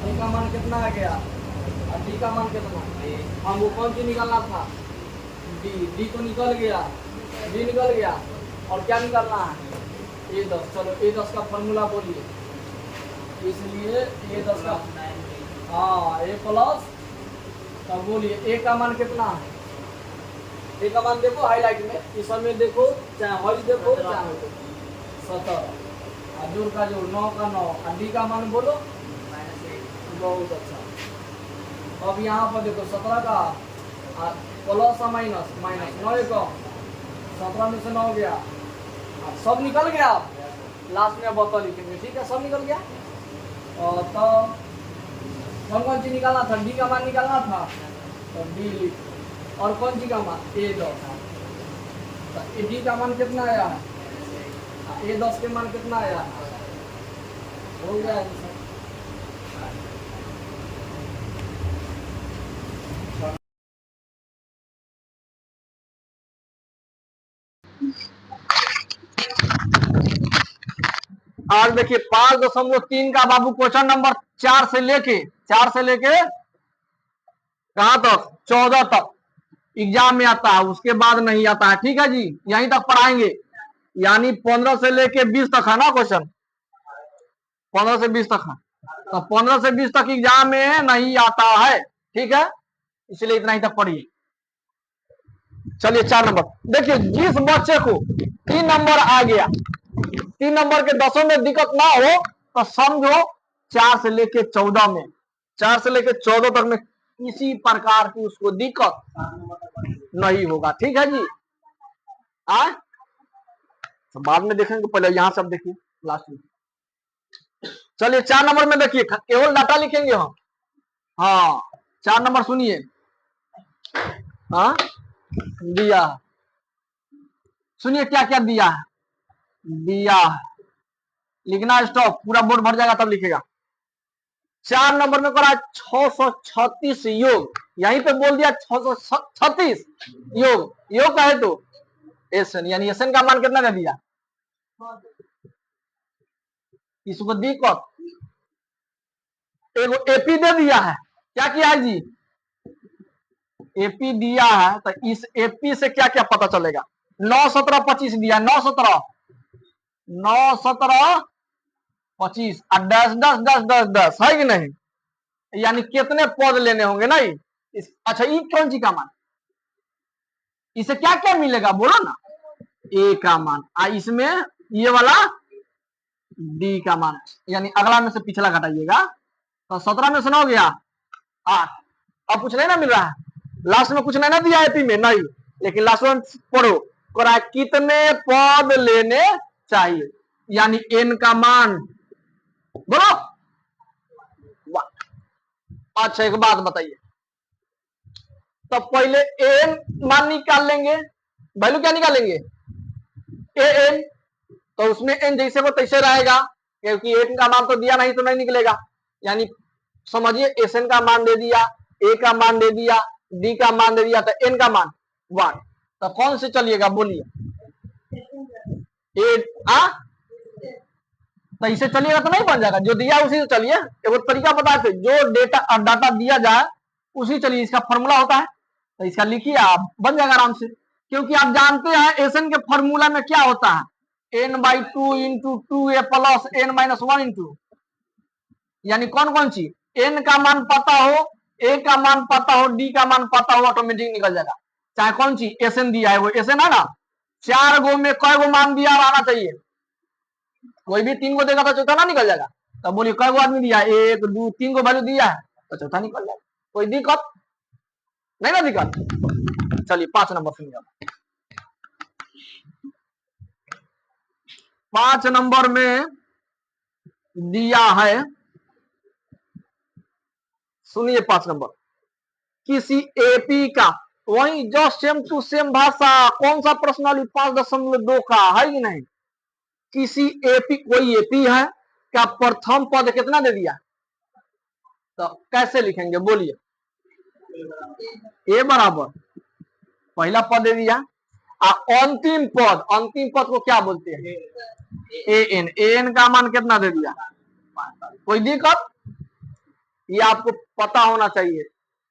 ए का मान कितना आ गया और डी का मान कितना हमको कौन सी निकालना था डी को निकल गया डी निकल गया और क्या निकालना है A10 चलो A10 का फॉर्मूला बोलिए इसलिए A10 का हाँ A प्लस तब बोलिए A का मान कितना है ए का मान देखो हाईलाइट में, इस समय देखो चाहे हॉल देखो चाहे हॉल देखो 17 और जोड़ का जोड़ 9 का 9 और डी का मान बोलो बहुत अच्छा। अब यहाँ पर देखो 17 का प्लस और माइनस माइनस 9 का 17 में से 9 गया, सब निकल गया। लास्ट में बता लिखेंगे, ठीक है, सब निकल गया। और तो कौन चीज निकालना था, डी का मान निकालना था तो डी लिख, और कौन सी का मान A10 तो डी का मान कितना आया है, A10 के मान कितना आया है, हो गया आंसर। आज देखिए 5.3 का बाबू क्वेश्चन नंबर 4 से लेके कहां तक 14 तक एग्जाम में आता है, उसके बाद नहीं आता है। ठीक है जी, यहीं तक पढ़ाएंगे, यानी 15 से लेके 20 तक है ना क्वेश्चन, 15 से 20 तक है। तो 15 से 20 तक एग्जाम में नहीं आता है, ठीक है, इसलिए इतना ही तक पढ़िए। चलिए 4 नंबर देखिए, जिस बच्चे को 3 नंबर आ गया, 3 नंबर के 10 में दिक्कत ना हो तो समझो 4 से लेके 14 में, 4 से लेके 14 तक में किसी प्रकार की उसको दिक्कत नहीं होगा। ठीक है जी, तो बाद में देखेंगे, पहले यहां से अब देखिए लास्ट में। चलिए 4 नंबर में देखिए, केवल डाटा लिखेंगे हम। हाँ 4 नंबर सुनिए, हाँ दिया, सुनिए क्या क्या दिया है, दिया लिखना स्टॉप, पूरा बोर्ड भर जाएगा तब लिखेगा। 4 नंबर में करा 636 योग, यहीं पे बोल दिया 636 योग, योग का है तो एसन, यानी एसन का मान कितना दे दिया, इसको दिक्कत एगो एपी दे दिया है, क्या किया है जी, एपी दिया है, तो इस एपी से क्या क्या पता चलेगा, 9 17 25 दिया, 9 17 25 और 10 10 10 10 10 है कि नहीं, यानी कितने पद लेने होंगे ना अच्छा ई कौन सी का मान, इसे क्या क्या मिलेगा बोलो ना, ए का मान, इसमें ये वाला डी का मान, यानी अगला में से पिछला घटाइएगा तो 17 में से 9 गया 8। अब कुछ नहीं ना मिल रहा है, लास्ट में कुछ नहीं ना दिया एपी में, नहीं, लेकिन लास्ट में पढ़ो करा कितने पद लेने चाहिए, यानी एन का मान बोलो। अच्छा एक बात बताइए, तो पहले एन मान निकाल लेंगे, वैल्यू क्या निकालेंगे, ए एन, तो उसमें एन जैसे वो तैसे रहेगा, क्योंकि एन का मान तो दिया नहीं तो नहीं निकलेगा, यानी समझिए एस एन का मान दे दिया, ए का मान दे दिया, डी का मान दे दिया, तो एन का मान 1, तो कौन से चलिएगा बोलिए, ए तो इसे चलिएगा तो नहीं बन जाएगा, जो दिया उसी से चलिए, एक तरीका बताते, जो डाटा दिया जाए उसी चलिए, इसका फॉर्मूला होता है, तो इसका लिखिए आप, बन जाएगा आराम से, क्योंकि आप जानते हैं एसएन के फॉर्मूला में क्या होता है, n/2 into 2a plus n-1 into, यानी कौन कौन सी, एन का मान पता हो, ए का मान पता हो, डी का मान पता हो, ऑटोमेटिक निकल जाएगा, चाहे कौन सी एसएन दिया है, वो एसएन है ना, 4 गो में कई गो मान दिया रहना चाहिए, कोई भी 3 गो देगा तो चौथा ना निकल जाएगा, तो बोलिए कई गो आदमी दिया, 1 2 3 गो वैल्यू दिया है तो चौथा निकल जाएगा, कोई दिक्कत नहीं ना, दिक्कत। चलिए 5 नंबर सुनिए, 5 नंबर में दिया है, सुनिए 5 नंबर, किसी एपी का, वही जो सेम टू सेम भाषा, कौन सा प्रश्नावली 5.2 का है कि नहीं, किसी एपी, कोई एपी है क्या, प्रथम पद कितना दे दिया, तो कैसे लिखेंगे बोलिए, ए बराबर पहला पद दे दिया, अंतिम पद को क्या बोलते हैं, एन का मान कितना दे दिया, कोई दिक्कत, ये आपको पता होना चाहिए,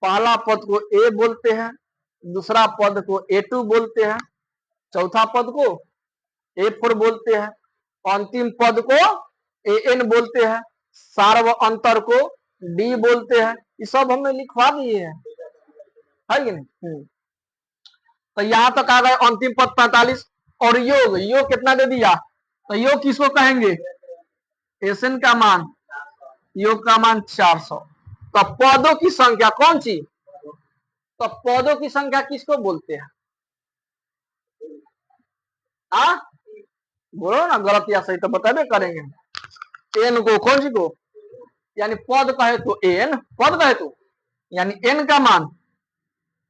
पहला पद को ए बोलते हैं, दूसरा पद को A2 बोलते हैं, चौथा पद को A4 बोलते हैं, अंतिम पद को AN बोलते हैं, सार्व अंतर को D बोलते हैं, ये सब हमने लिखवा दिए हैं, है कि नहीं। तो यहां तक आ गए अंतिम पद 45 और योग योग कितना दे दिया, तो योग किसको कहेंगे, एसएन का मान, योग का मान 400। तो पदों की संख्या कौन सी, तो पदों की संख्या किसको बोलते हैं, आ बोलो ना, गलत या सही तो बताबे करेंगे। एन को, कौन सी को, यानी पद कहे तो एन, पद कहे तो यानी एन का मान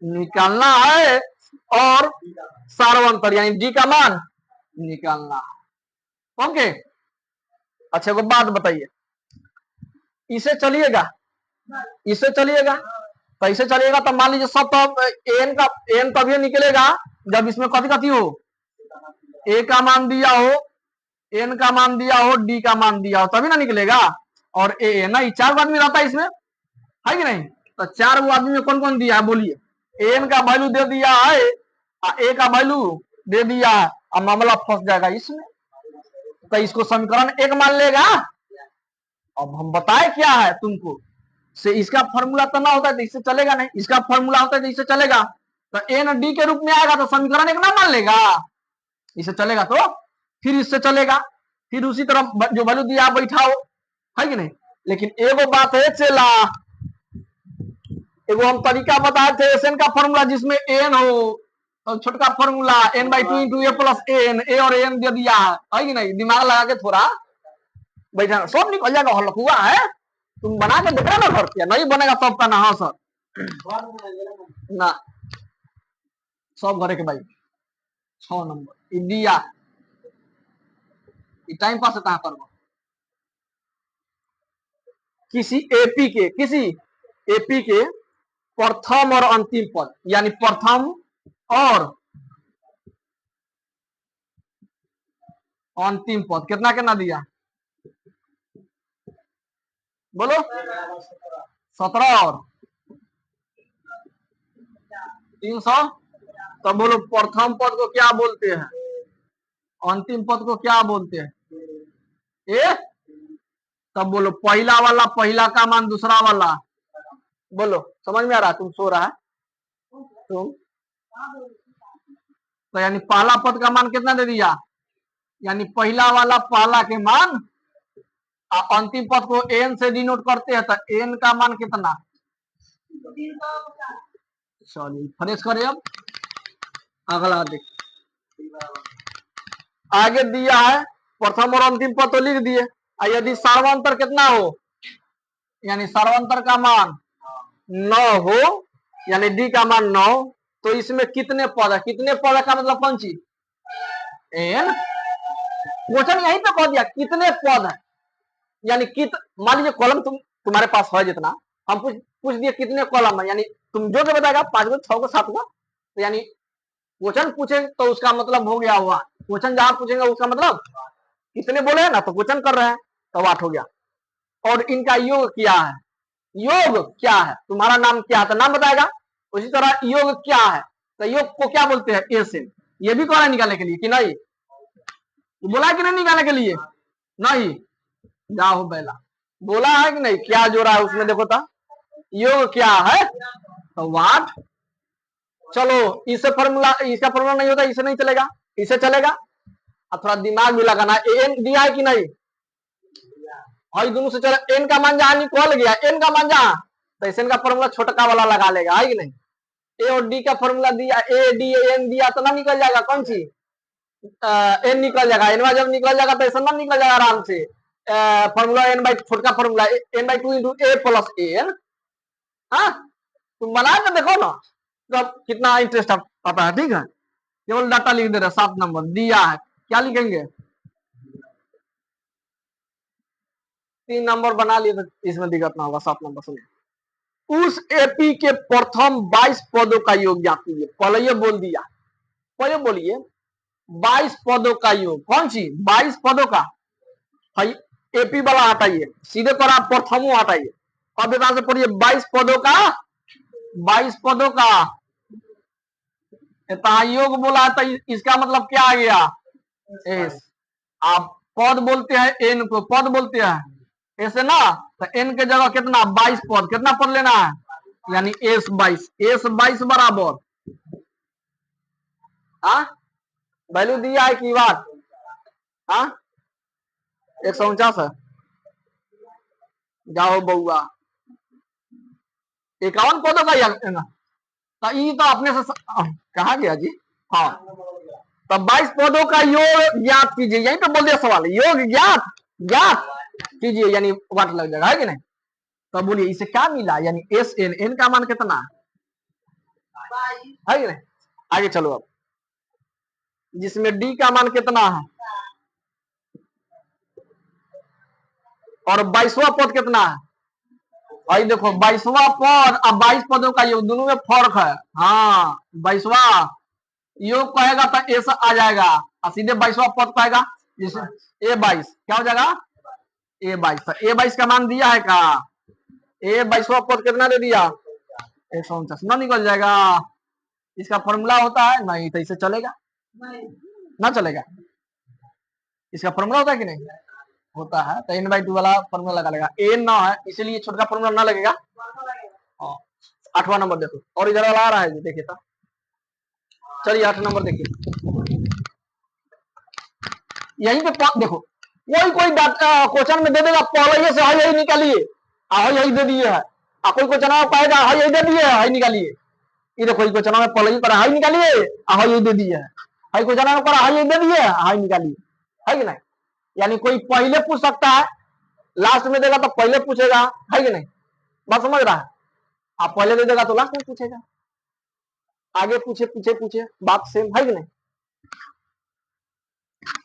निकालना है और सार्वंतर यानी डी का मान निकालना है। ओके, अच्छा को बात बताइए, इसे चलिएगा, इसे चलिएगा, तो इसे चलिएगा तो मान लीजिए सब, तो एन तभी निकलेगा जब इसमें कथी कथी हो, ए का मान दिया हो, एन का मान दिया हो, डी का मान दिया हो, तभी ना निकलेगा। और ए ना, 4 आदमी रहता है इसमें, है कि नहीं, तो 4 आदमी में कौन कौन दिया है बोलिए, एन का वैल्यू दे दिया है, ए का वैल्यू दे दिया है, अब मामला फंस जाएगा इसमें, तो इसको समीकरण 1 मान लेगा। अब हम बताए क्या है तुमको, से इसका फॉर्मूला तो ना होता है तो इससे चलेगा नहीं, इसका फॉर्मूला होता है तो इससे चलेगा, तो एन डी के रूप में आएगा तो समीकरण 1 ना मान लेगा, इससे चलेगा तो फिर इससे चलेगा, फिर उसी तरह जो वैल्यू दिया बैठाओ, है कि नहीं। लेकिन एगो बात है चला, एगो हम तरीका बताए थे एसएन का फॉर्मूला जिसमें एन हो, तो छोटका फॉर्मूला n/2 × a + n, ए और एन दे दिया है कि नहीं, दिमाग लगा के थोड़ा बैठा, सब निकल जाएगा, हल्कुआ है, तुम बना के देखना ना घर पे, नहीं बनेगा सबका ना, हाँ सर ना, सब घरे के भाई 6 नंबर दिया, टाइम पास कहाँ करबो, किसी एपी के प्रथम और अंतिम पद, यानी प्रथम और अंतिम पद कितना कितना दिया, बोलो 17 और 300, तो बोलो प्रथम पद को क्या बोलते हैं, अंतिम पद को क्या बोलते हैं, ए, तब बोलो पहला वाला पहला का मान दूसरा वाला, बोलो समझ में आ रहा, तुम सो रहा है तुम, तो यानी पहला पद का मान कितना दे दिया, यानी पहला वाला पहला के मान, अंतिम पद को एन से डिनोट करते हैं, तो एन का मान कितना, चलिए फ्रेश करें। अब अगला देख, आगे दिया है प्रथम और अंतिम पद तो लिख दिए, यदि सार्वंतर कितना हो, यानी सार्वंतर का मान 9 हो, यानी डी का मान 9, तो इसमें कितने पद है, कितने पद का मतलब कौन सी, एन, क्वेश्चन यहीं पे कह दिया कितने पद है, यानी मान लीजिए कॉलम तुम्हारे पास है जितना, हम पूछ दिए कितने कॉलम है, यानी तुम जो के बताएगा 5 को 6 को 7 को, तो यानी क्वेश्चन पूछे तो उसका मतलब हो गया हुआ, क्वेश्चन जहां पूछेगा उसका मतलब कितने बोले हैं ना, तो क्वेश्चन कर रहे हैं तो 8 हो गया। और इनका योग क्या है, योग क्या है, तुम्हारा नाम क्या है तो नाम बताएगा, उसी तरह योग क्या है, तो योग को क्या बोलते हैं, एसएन, ये भी कौन है निकालने के लिए कि नहीं, बोला कि नहीं निकालने के लिए, नहीं, जाओ बेला, बोला है कि नहीं, क्या जोड़ा है उसमें देखो था, योग क्या है, तो वाट, चलो इससे फॉर्मूला, इसका फॉर्मूला नहीं होता, इसे नहीं चलेगा, इसे चलेगा, अब थोड़ा दिमाग भी लगाना, एन दिया है कि नहीं, और दोनों से चला, एन का मान जहां निकल गया, एन का मान जहां, तो एन का फॉर्मूला छोटका वाला लगा लेगा, है कि नहीं, ए और डी का फॉर्मूला दिया, ए डी एन दिया तो ना निकल जाएगा, कौन सी एन निकल जाएगा, एन जब निकल जाएगा तो ऐसा ना निकल जाएगा आराम से, फॉर्मूला छोटका फॉर्मूला n/2 × a + n, हाँ तुम बना के देखो ना, तो कितना इंटरेस्ट आता है, ठीक है, केवल डाटा लिख दे रहे, 7 नंबर दिया है, क्या लिखेंगे, 3 नंबर बना लिए तो इसमें दिक्कत ना होगा, 7 नंबर सुनिए, उस एपी के प्रथम 22 पदों का योग ज्ञात कीजिए, पहले ये बोल दिया, पहले बोलिए 22 पदों का योग, कौन सी 22 पदों का, एपी वाला हटाइए, सीधे पर आप प्रथमों हटाइए, अब यहां से पढ़िए 22 पदों का, 22 पदों का योग बोला है, तो इसका मतलब क्या आ गया, एस, आप पद बोलते हैं एन को, पद बोलते हैं ऐसे ना, तो एन के जगह कितना 22 पद, कितना पद लेना है, यानी एस 22 बराबर हाँ वैल्यू दिया है की बात, हाँ 149 है। जाओ बउआ 51 पदों का तो ये तो अपने से कहा गया जी। हाँ तो 22 पदों का योग ज्ञात कीजिए, यहीं पे बोल दिया सवाल, योग ज्ञात ज्ञात कीजिए यानी वाट लग जाएगा, है कि नहीं। तो बोलिए इसे क्या मिला, यानी एस एन, एन का मान कितना है कि नहीं। आगे चलो अब, जिसमें डी का मान कितना है और 22वां पद कितना है। भाई देखो 22वां पद अब 22 पदों का योग, दोनों में फर्क है। हाँ 22वां योग कहेगा तो एस आ जाएगा और सीधे 22वां पद कहेगा जिसे A22 क्या हो जाएगा A22। तो A22 का मान दिया है का, A22वां पद कितना दे दिया 149 ना निकल जाएगा। इसका फॉर्मूला होता है नहीं तो इसे चलेगा ना चलेगा, इसका फॉर्मूला होता है कि नहीं होता है। तो n/2 वाला फॉर्मूला लगा लेगा, n ना है इसीलिए छोटा फॉर्मूला ना लगेगा। 8वां नंबर देखो, और इधर वाला आ रहा है देखिए तो, चलिए 8 नंबर देखिए, यहीं पे देखो कोई कोई क्वेश्चन में दे देगा पहले से यही निकालिए यही दे दिए है, कोई क्वेश्चन में पाएगा यही दे दिए है निकालिए, ये देखो क्वेश्चन में पहले ही करा यही निकालिए यही दे दिए है, क्वेश्चन में करा यही दे दिए यही निकालिए, है कि नहीं। यानी कोई पहले पूछ सकता है, लास्ट में देगा तो पहले पूछेगा, है कि नहीं, बात समझ रहा है। आप पहले दे देगा तो लास्ट में पूछेगा, आगे पूछे पूछे पूछे बात सेम, है कि नहीं।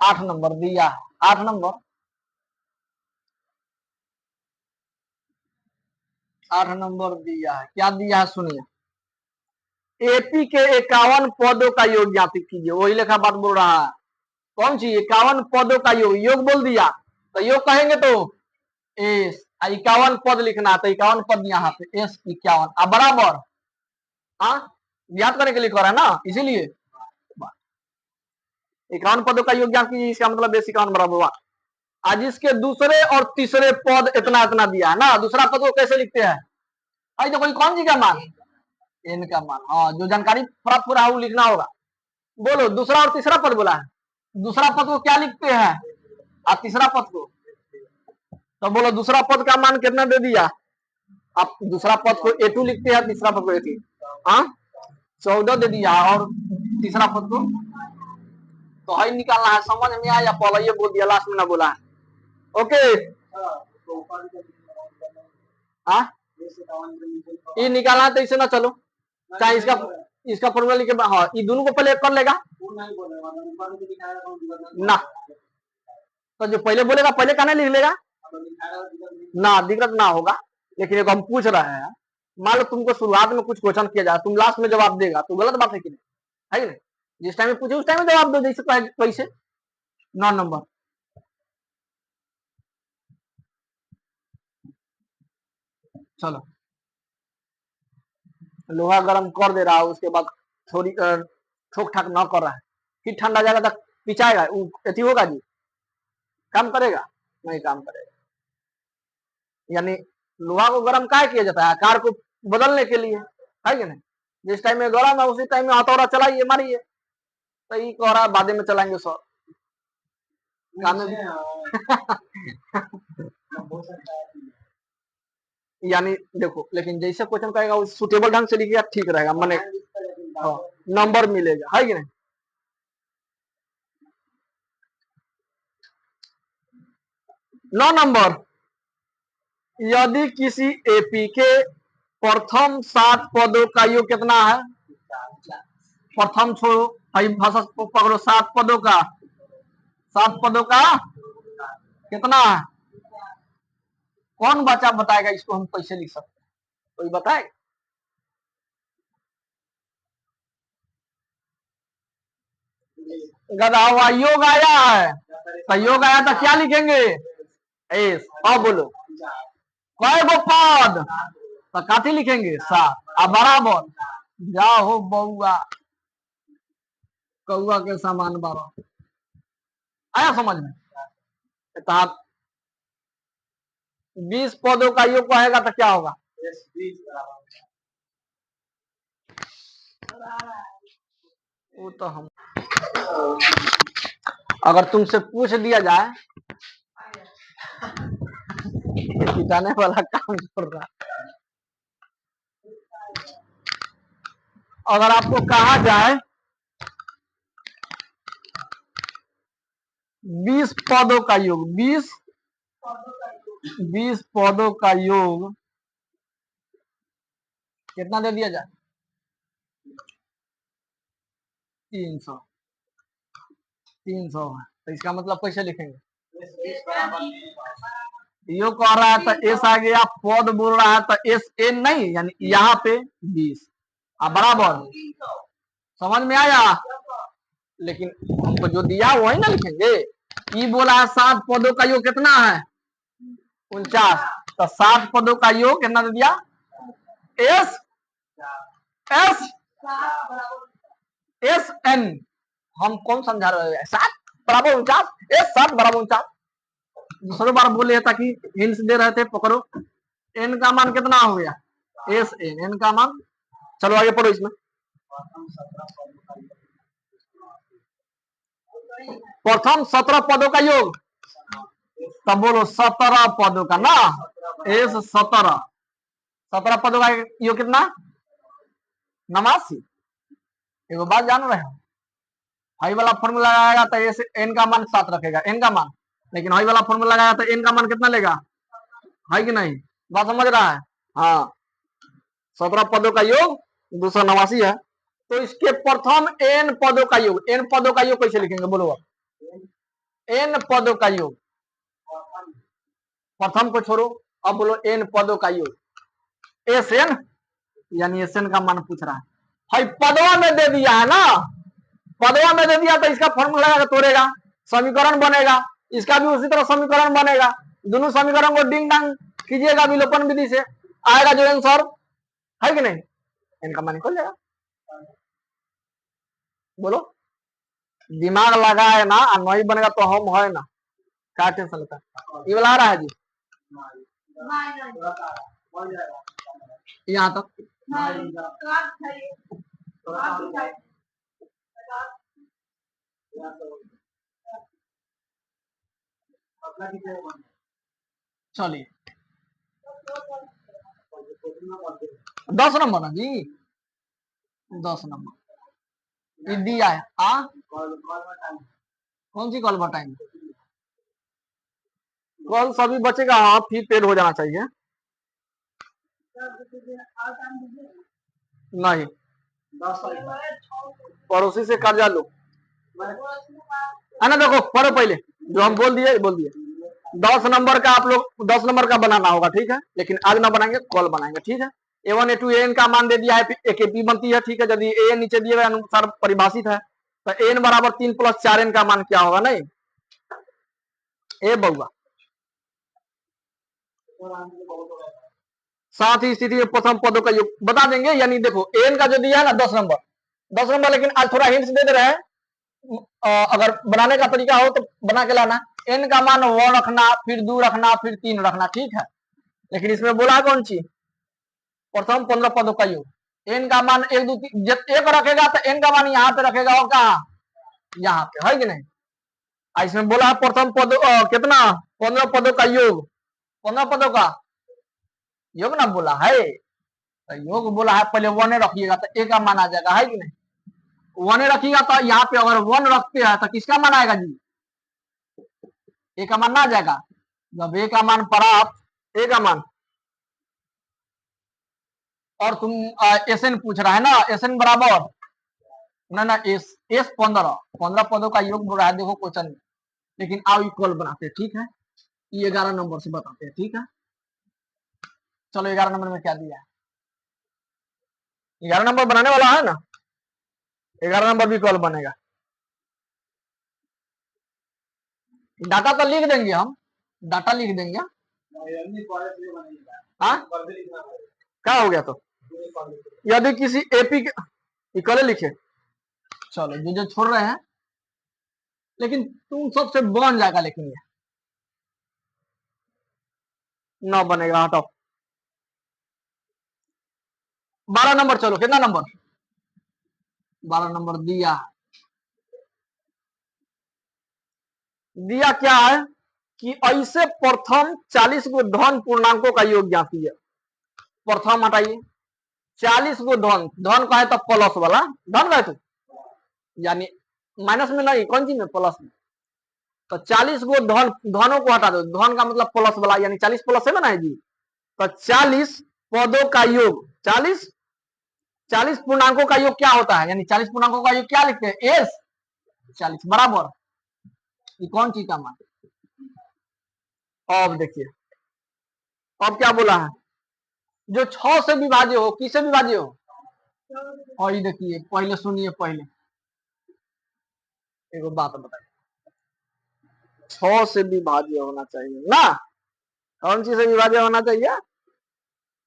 8 नंबर दिया, 8 नंबर 8 नंबर दिया है, क्या दिया है सुनिए, एपी के 51 पदों का योग ज्ञात कीजिए, वही लेखा बात बोल रहा है। कौन सी 51 पदों का योग, योग बोल दिया तो योग कहेंगे तो एस 51 पद लिखना, तो 51 पद यहाँ पे एस 51 बराबर हाँ ज्ञात करने के लिए कह रहा है ना, इसीलिए 51 पदों का योग ज्ञात कीजिए, इसका मतलब 51 बराबर हुआ। आज इसके दूसरे और तीसरे पद इतना इतना दिया है ना, दूसरा पद को कैसे लिखते हैं, आई तो कोई कौन जी का मान एन का मान, हाँ जो जानकारी प्राप्त हो रहा है वो लिखना होगा। बोलो दूसरा और तीसरा पद बोला है, दूसरा पद को क्या लिखते हैं और तीसरा पद को, तो बोलो दूसरा पद का मान कितना दे दिया, आप दूसरा पद को A2 लिखते हैं, तीसरा पद को A3, हाँ 14 दे दिया, और तीसरा पद को तो है निकालना है, समझ में आया, पहले ये बोल दिया लास्ट में ना बोला है। ओके हाँ ये निकालना है तो इसे ना चलो, चाहे इसका फॉर्मूला लिखे, हाँ ये दोनों को पहले कर लेगा ना, तो जो पहले बोलेगा पहले कहना लिख लेगा ना, दिक्कत ना होगा। लेकिन एक हम पूछ रहे हैं, मान लो तुमको शुरुआत में कुछ क्वेश्चन किया जाए, तुम लास्ट में जवाब देगा तो गलत बात है कि नहीं, है कि नहीं। जिस टाइम में पूछे उस टाइम में जवाब दो, जैसे कैसे 9 नंबर चलो, लोहा गर्म कर दे रहा है, उसके बाद थोड़ी ठोक ठाक न कर रहा है, फिर ठंडा जाएगा तक पिचाएगा, अति होगा जी, काम करेगा नहीं काम करेगा। यानी लोहा को गर्म क्या किया जाता है, आकार को बदलने के लिए, है कि नहीं। जिस टाइम में गर्म है उसी टाइम में हथौड़ा चलाइए मारिए, तो ये कह रहा है बाद में चलाएंगे सर काम यानी देखो, लेकिन जैसे क्वेश्चन करेगा वो सुटेबल ढंग से लिखिएगा, ठीक रहेगा, मैंने नंबर मिलेगा, है कि नहीं। 9 नंबर, यदि किसी एपी के प्रथम 7 पदों का योग कितना है, प्रथम छोड़ो भाषा पकड़ो, 7 पदों का, 7 पदों का कितना है, कौन बच्चा बताएगा इसको हम कैसे लिख सकते हैं, कोई बताए। गधा हुआ, योग आया है तो योग आया तो क्या लिखेंगे एस, अब बोलो कई गो पद तो काठी लिखेंगे 7 अब बराबर, जाओ बउआ कौआ के सामान 12, आया समझ में। तो 20 पदों का योग कहेगा तो क्या होगा, वो तो हम अगर तुमसे पूछ दिया जाए, पिटाने वाला काम कर रहा, अगर आपको कहा जाए 20 पदों का योग, 20 पदों का योग कितना दे दिया जाए? 300 है, तो इसका मतलब कैसे लिखेंगे? यो कह रहा है तो एस आ गया, पद बोल रहा है तो एस एन नहीं, यानी यहाँ पे 20 बराबर। समझ में आया? लेकिन हमको जो दिया वही ना लिखेंगे। ई बोला है 7 पदों का योग कितना है? 49, तो 7 पदों का योग कितना दे दिया? S s n. हम कौन समझा रहे हैं? 7 बराबर 49, एस 7 बराबर 49। दूसरी बार बोले ताकि हिंट्स दे रहे थे, पकड़ो। एन का मान कितना हो गया? एस एन, एन का मान। चलो आगे पढ़ो इसमें। प्रथम 17 पदों का योग, तब बोलो 17 पदों का ना, एस 17 पदों का योग कितना? 89। एगो बात जान रहे हो, हाई वाला फॉर्मूला लगाएगा तो एस एन का मान 7 रखेगा, एन का मान, लेकिन हाई वाला फॉर्मूला लगाया तो एन का मान कितना लेगा? है कि नहीं? बात समझ रहा है? हाँ, 17 पदों का योग 289 है। तो इसके प्रथम एन पदों का योग, एन पदों का योग कैसे लिखेंगे बोलो? एन पदों का योग, प्रथम को छोड़ो, अब बोलो एन पदों का योग। एस एन, यानी एस एन का मान पूछ रहा है। भाई पदवा में दे दिया है ना, पदवा में दे दिया तो इसका फॉर्मूला लगा तोड़ेगा, समीकरण बनेगा, इसका भी उसी तरह समीकरण बनेगा। दोनों समीकरण को डिंग डांग कीजिएगा विलोपन विधि से, आएगा जो आंसर, है कि नहीं? इनका मान निकल जाएगा। बोलो, दिमाग लगाए ना, नहीं बनेगा तो हम है ना, क्या टेंशन लेता है? ये वाला आ रहा है जी यहाँ तक। चलिए 10 नंबर ना जी, 10 नंबर दिया है। कौन सी कॉल टाइम? कॉल सभी बचेगा, हाँ, फी पेड हो जाना चाहिए। नहीं, पड़ोसी से कर्जा लो, है ना। देखो पढ़ो पहले, जो हम बोल दिए 10 नंबर का आप लोग 10 नंबर का बनाना होगा, ठीक है? लेकिन आज ना बनाएंगे, कॉल बनाएंगे, ठीक है? A1 A2 AN का मान दे दिया है, एक AP बनती है, ठीक है? यदि AN नीचे दिए गए अनुसार परिभाषित है तो AN बराबर 3 + 4N का मान क्या होगा? नहीं ए बउआ, साथ ही स्थिति में प्रथम पदों का योग बता देंगे। यानी देखो एन का जो दिया है ना 10 नंबर, लेकिन आज थोड़ा हिंट्स दे रहे हैं, अगर बनाने का तरीका हो तो बना के लाना। एन का मान 1 रखना, फिर 2 रखना, फिर 3 रखना, ठीक है? लेकिन इसमें बोला कौन सी? प्रथम 15 पदों का योग। एन का मान 1 2 3 जब 1 रखेगा तो एन का मान यहाँ पे रखेगा, और कहा? यहाँ पे, है कि नहीं? इसमें बोला है प्रथम पद कितना? 15 पदों का योग, 15 पदों का योग ना बोला है, तो योग बोला है, पहले 1 रखिएगा तो ए का मान आ जाएगा, है कि नहीं? 1 रखिएगा तो यहाँ पे अगर 1 रखते हैं तो किसका मान आएगा जी? ए का मान ना आ जाएगा। जब ए का मान प्राप्त, ए का मान, और तुम एस एन पूछ रहा है ना, एस एन बराबर ना एस 15 पदों का योग बोल रहा है। देखो क्वेश्चन में, लेकिन आओ इक्वल बनाते हैं, ठीक है? ये 11 नंबर से बताते हैं, ठीक है? चलो 11 नंबर में क्या दिया है? 11 नंबर बनाने वाला है ना, 11 नंबर भी कॉल बनेगा। डाटा तो लिख देंगे हम, डाटा लिख देंगे। हाँ, क्या हो गया? तो यदि किसी एपी के कल लिखे, चलो जो छोड़ रहे हैं, लेकिन तुम सबसे बन जाएगा, लेकिन ये न बनेगा, हटाओ। 12 नंबर, चलो कितना नंबर? 12 नंबर दिया, दिया क्या है कि ऐसे प्रथम 40 गो धन पूर्णांकों का योग ज्ञात कीजिए। प्रथम हटाइए, 40 गो धन, धन का है तो प्लस वाला धन का है, तो यानी माइनस में नहीं, कौन चीज में, प्लस में। तो 40 गो धन, धनों को हटा दो, धन का मतलब प्लस वाला, यानी 40 प्लस 7 है जी। तो 40 पदों का योग, 40 पूर्णांकों का योग क्या होता है, यानी 40 पूर्णांकों का योग क्या लिखते हैं, एस 40 बराबर, ये कौन चीज का मान। अब देखिए, अब क्या बोला है, जो 6 से विभाज्य हो, किससे विभाज्य हो, और ये देखिए पहले सुनिए, पहले एक बात बताइए, 6 से विभाज्य होना चाहिए ना, कौन चीज से विभाज्य होना चाहिए,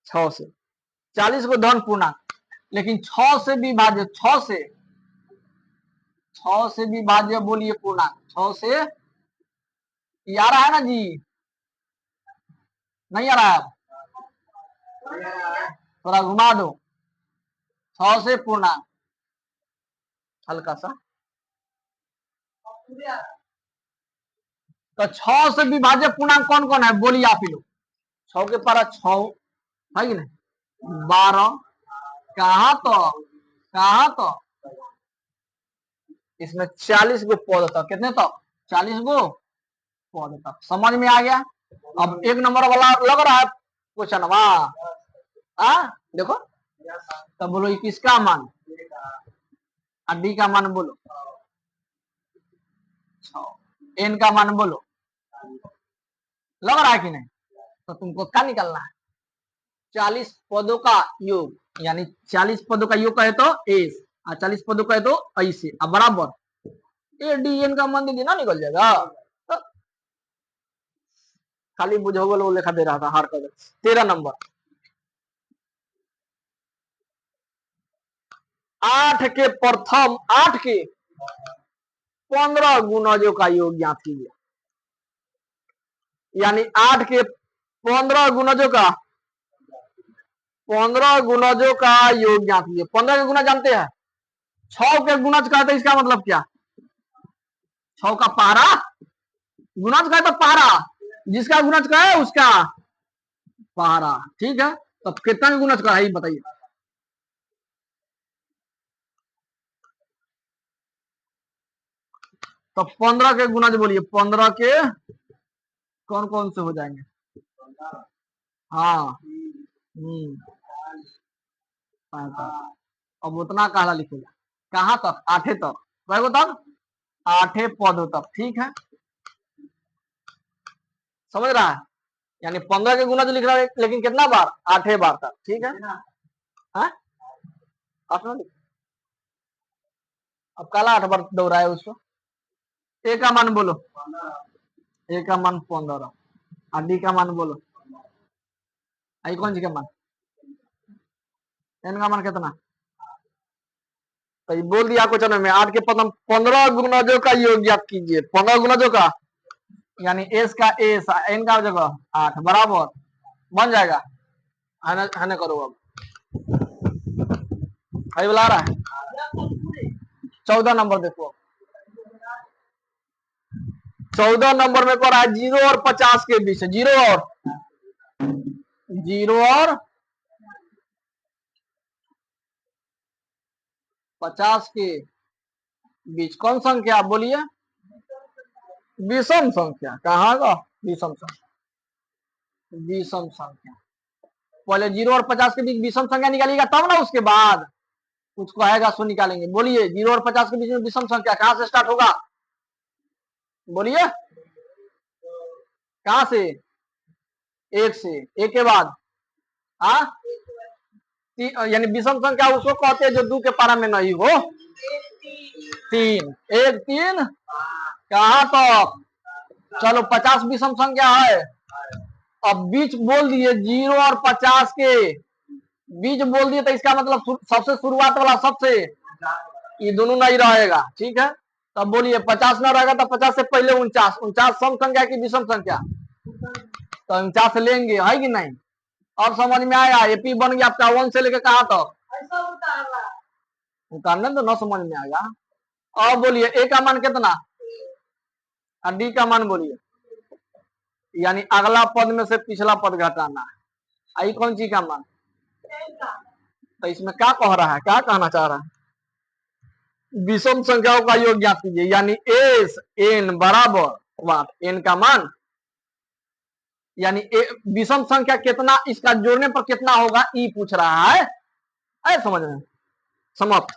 6 से। 40 को धन पूर्णांक, लेकिन 6 से विभाज्य, 6 से विभाज्य बोलिए पूर्णांक, 6 से, ये आ रहा है ना जी, नहीं आ रहा है, थोड़ा घुमा दो, 6 से पूर्णांक, हल्का सा, तो 6 से विभाज्य पूर्णांक कौन कौन है, बोलिए आप ही लोग। 6 के पारा 6 है कि नहीं, 12, कहा तो इसमें 40 गो पद तक, कितने तक, 40 गो पद तक, समझ में आ गया। अब एक नंबर वाला लग रहा है क्वेश्चन, देखो, तो बोलो ये किसका मान, डी का मान बोलो, एन का मान बोलो, लग रहा है कि नहीं। तो तुमको क्या निकलना है, 40 पदों का योग, यानी 40 पदों का योग कहे तो एस, और 40 पदों कहे तो ऐसे, अब बराबर ए डी एन का मान दीजिए ना, निकल जाएगा। तो खाली बुझोगल वो लिखा दे रहा था हर कदम। 13 नंबर, 8 के प्रथम, 8 के 15 गुणजों का योग ज्ञात कीजिए, यानी 8 के 15 गुणजों का, 15 गुणजों का योग ज्ञात कीजिए। 15 के गुणज जानते हैं, 6 के गुणज का, तो इसका मतलब क्या, 6 का पहाड़ा, गुणज का तो पहाड़ा, जिसका गुणज का है उसका पहाड़ा, ठीक है। तो कितना के गुणज का है ये बताइए, तो 15 के गुणज बोलिए, 15 के कौन कौन से हो जाएंगे, हाँ, अब उतना कहला लिखेगा, कहां तक, 8 तक, कई तक, 8 पदों तक, ठीक है, समझ रहा है। यानी 15 के गुना जो लिख रहा है, लेकिन कितना बार, 8 बार तक, ठीक है। हाँ? अब काला 8 बार दोहराए उसको, ए का मान बोलो, ए का मान 15, और डी का मान बोलो, आई कौन सी का मान, एन का मान कितना, तो ये बोल दिया क्वेश्चन में, 8 के प्रथम 15 गुणजों का योग ज्ञात कीजिए, 15 गुणजों का, यानी एस का एस, एन का जगह 8 बराबर, बन जाएगा, है करो अब, अभी बुला रहा है। 14 नंबर देखो, 14 नंबर में पड़ा है 0 और 50 के बीच, 0 और 50 के बीच कौन संख्या बोलिए, विषम संख्या, कहाँ का विषम संख्या, विषम संख्या, पहले 0 और 50 के बीच विषम संख्या निकालिएगा, तब ना उसके बाद कुछ कहेगा सो निकालेंगे। बोलिए 0 और 50 के बीच में विषम संख्या कहां से स्टार्ट होगा, बोलिए, कहां से, 1 से, 1 के बाद, यानी विषम संख्या उसको कहते हैं जो 2 के पारा में नहीं हो, 3, 1 3, कहां तक, चलो 50 विषम संख्या है। अब बीच बोल दिए 0 और 50 के बीच बोल दिए, तो इसका मतलब सबसे शुरुआत वाला सबसे, ये दोनों नहीं रहेगा, ठीक है। तब बोलिए 50 ना रहेगा तो 50 से पहले 49, 49 सम संख्या की विषम संख्या, तो 49 लेंगे, है कि नहीं। अब समझ में आया, एपी बन गया आपका 1 से लेकर कहां तक, उतारना तो ना समझ में आएगा। अब बोलिए ए का मान कितना, और डी का मान बोलिए, यानी अगला पद में से पिछला पद घटाना है। आई कौन सी का मान? तो इसमें क्या कह रहा है, क्या कहना चाह रहा है? विषम संख्याओं का योग ज्ञात कीजिए, यानी एस एन बराबर वाट एन का मान, यानी विषम संख्या कितना, इसका जोड़ने पर कितना होगा, ई पूछ रहा है। ऐ समझ में समाप्त।